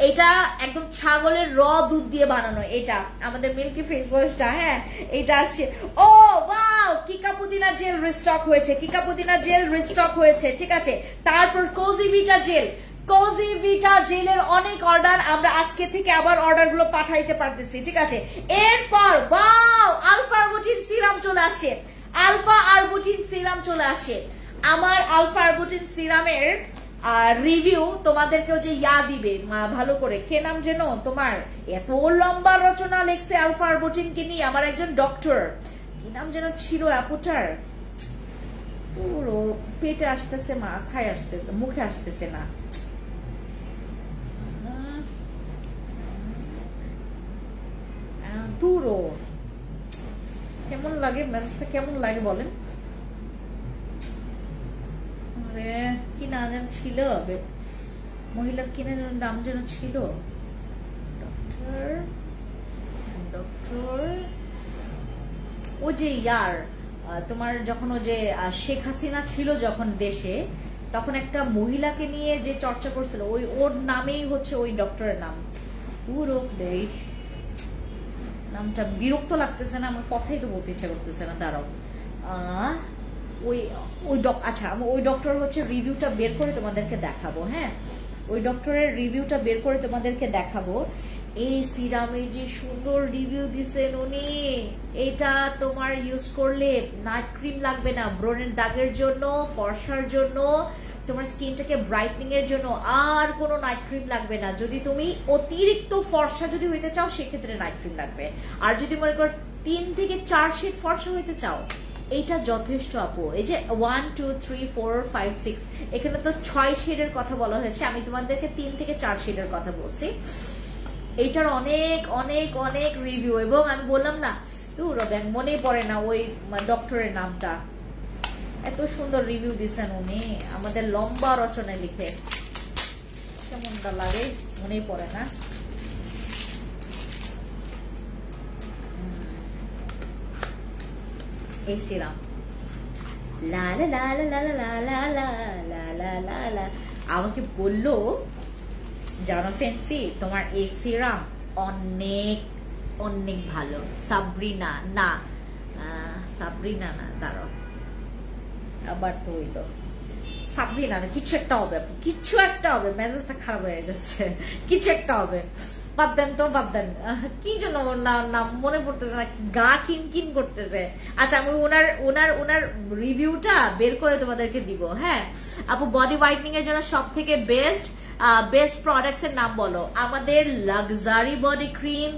এটা একদম ছাগলের র দুধ দিয়ে বানানো, এটা আমাদের মিল্কি ফেস ওয়াশটা। হ্যাঁ এটা আসছে। ও ওয়াও, কিকা পুদিনা জেল রিস্টক হয়েছে, ঠিক আছে। তারপর কোজিভিটা জেলের অনেক অর্ডার, আমরা আজকে থেকে আবার অর্ডার গুলো পাঠাইতে পারতেছি, ঠিক আছে। এরপর ওয়াও, আলফা আরবুটিন সিরাম চলে আসে। আমার আলফা আরবুটিন সিরামের রিভিউ তোমাদেরকেও যে দিবে ভালো করে, কে নাম যেন তোমার, এত লম্বা রচনা লেখছে আলফা আরবুটিন কে নিয়ে, আমার একজন ডক্টর, কি নাম যেন ছিল অ্যাপোটার, পুরো পেটে আসতেছে, মাথায় আসতেছে, মুখে আসতেছে না। পুরো কেমন লাগে মেসেজটা, কেমন লাগে বলেন। আরে কি না যেন ছিল, মহিলার কি নাম যেন ছিল, ডক্টর ও যে তোমার যখন ও যে শেখ হাসিনা ছিল যখন দেশে, তখন একটা মহিলাকে নিয়ে যে চর্চা করছিল, ওর নামেই হচ্ছে ওই ডক্টরের নাম। পুরো দেশ নামটা বিরক্ত লাগতেছে না, আমার কথাই তো বলতে ইচ্ছা করতেছে না, দাঁড়াও। আচ্ছা ওই ডক্টর হচ্ছে রিভিউটা বের করে তোমাদেরকে দেখাবো। হ্যাঁ ওই ডক্টরের রিভিউটা বের করে তোমাদেরকে দেখাবো। এই সিরামে যে সুন্দর রিভিউ দিছেন উনি, এটা তোমার ইউজ করলে নাইট ক্রিম লাগবে না, ব্রণের দাগের জন্য, ফর্সার জন্য, তোমার স্কিনটাকে ব্রাইটনিং এর জন্য আর কোনো নাইট ক্রিম লাগবে না। যদি তুমি অতিরিক্ত ফর্সা যদি হইতে চাও সেক্ষেত্রে নাইট ক্রিম লাগবে, আর যদি মনে করো 3 থেকে 4 শেড ফর্সা হইতে চাও এইটা যথেষ্ট আপু। এই যে 1 2 3 4 5 6 এখানে তো 6 শেডের কথা বলা হয়েছে, আমি তোমাদেরকে 3 থেকে 4 শেডের কথা বলছি। এইটার অনেক অনেক অনেক রিভিউ, এবং আমি বললাম না মনে পড়ে না ওই ডক্টরের নামটা, এত সুন্দর রিভিউ দিচ্ছেন উনি, আমাদের লম্বা রচনায় লিখে, কেমনটা লাগে মনেই পড়ে না। এই সিরাম লা লা লা লা লা লা লা লা লা লা লা আমাকে বললো জানো ফেন্সি, তোমার এই সিরাম অনেক অনেক ভালো। সাবরিনা না, সাবরিনা না, দাঁড়াও আবার তো হইলো সাবরিনা না, কিছু একটা হবে, কিছু একটা হবে, মেজাজটা খারাপ হয়ে যাচ্ছে, কিছু একটা হবে, বাদ দেন তো, বাদ দেন। কি জন্য নাম মনে পড়তেছে না, গা কিনকিন করতেছে। আচ্ছা আমি ওনার রিভিউটা বের করে তোমাদেরকে দিব। হ্যাঁ আপু, বডি হোয়াইটনিং এর জন্য সব থেকে বেস্ট প্রোডাক্টস এর নাম বলো। আমাদের luxury body cream,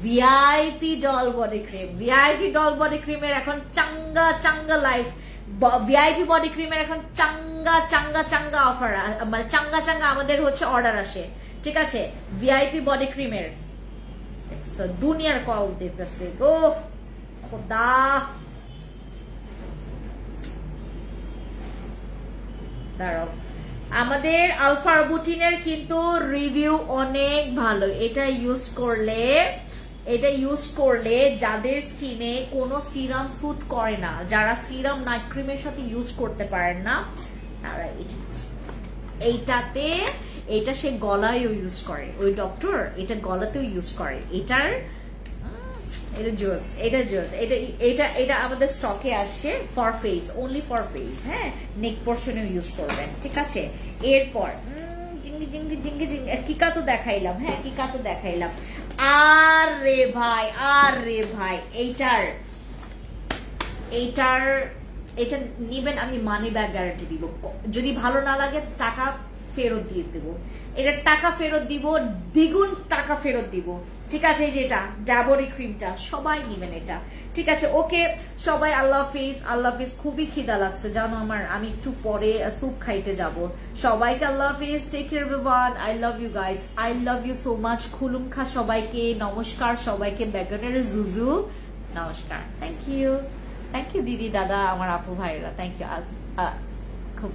VIP doll body cream, VIP doll body ক্রিমের এখন চাঙ্গা লাইফ, ভিআইপি বডি ক্রিমের এখন চাঙ্গা অফার, মানে চাঙ্গা আমাদের হচ্ছে অর্ডার আসে, ঠিক আছে। ভিআইপি বডি ক্রিমের দুনিয়ার কল দিতেছে গো খোদা। দাঁড়াও, আমাদের আলফা আরবুটিনের কিন্তু রিভিউ অনেক ভালো। এটা ইউজ করলে যাদের স্কিনে কোনো সিরাম স্যুট করে না, যারা সিরাম নাইট ক্রিমের সাথে ইউজ করতে পারেন না, তারা এইটাতে, এটা সে গলায়ও ইউজ করে, ওই ডক্টর এটা গলাতেও ইউজ করে। এটা আমাদের স্টকে আসছে for face, only for face. হ্যাঁ নেক পোর্শনেও ইউজ করবেন, ঠিক আছে। এরপর কিকা তো দেখাইলাম, হ্যাঁ কিকা তো দেখাইলাম। আর রে ভাই এটা নিবেন, আমি মানি ব্যাগ গ্যারান্টি দিব। যদি ভালো না লাগে টাকা ফেরত দিয়ে দেবো, এটা টাকা ফেরত দিব, দ্বিগুণ টাকা ফেরত দিব, ঠিক আছে। এই যে এটা ডাবরি ক্রিমটা সবাই নিবেন এটা, ঠিক আছে। ওকে সবাই, আল্লাহ হাফিজ। খুবই খিদা লাগছে জানো আমার, আমি একটু পরে স্যুপ খাইতে যাব। সবাইকে আল্লাহ হাফিজ, take care everyone, I love you guys, I love you so much. খুলুমখা সবাইকে নমস্কার, সবাইকে বেগনের জুজু নমস্কার। থ্যাংক ইউ দিদি দাদা, আমার আপু ভাইরা, থ্যাংক ইউ। খুব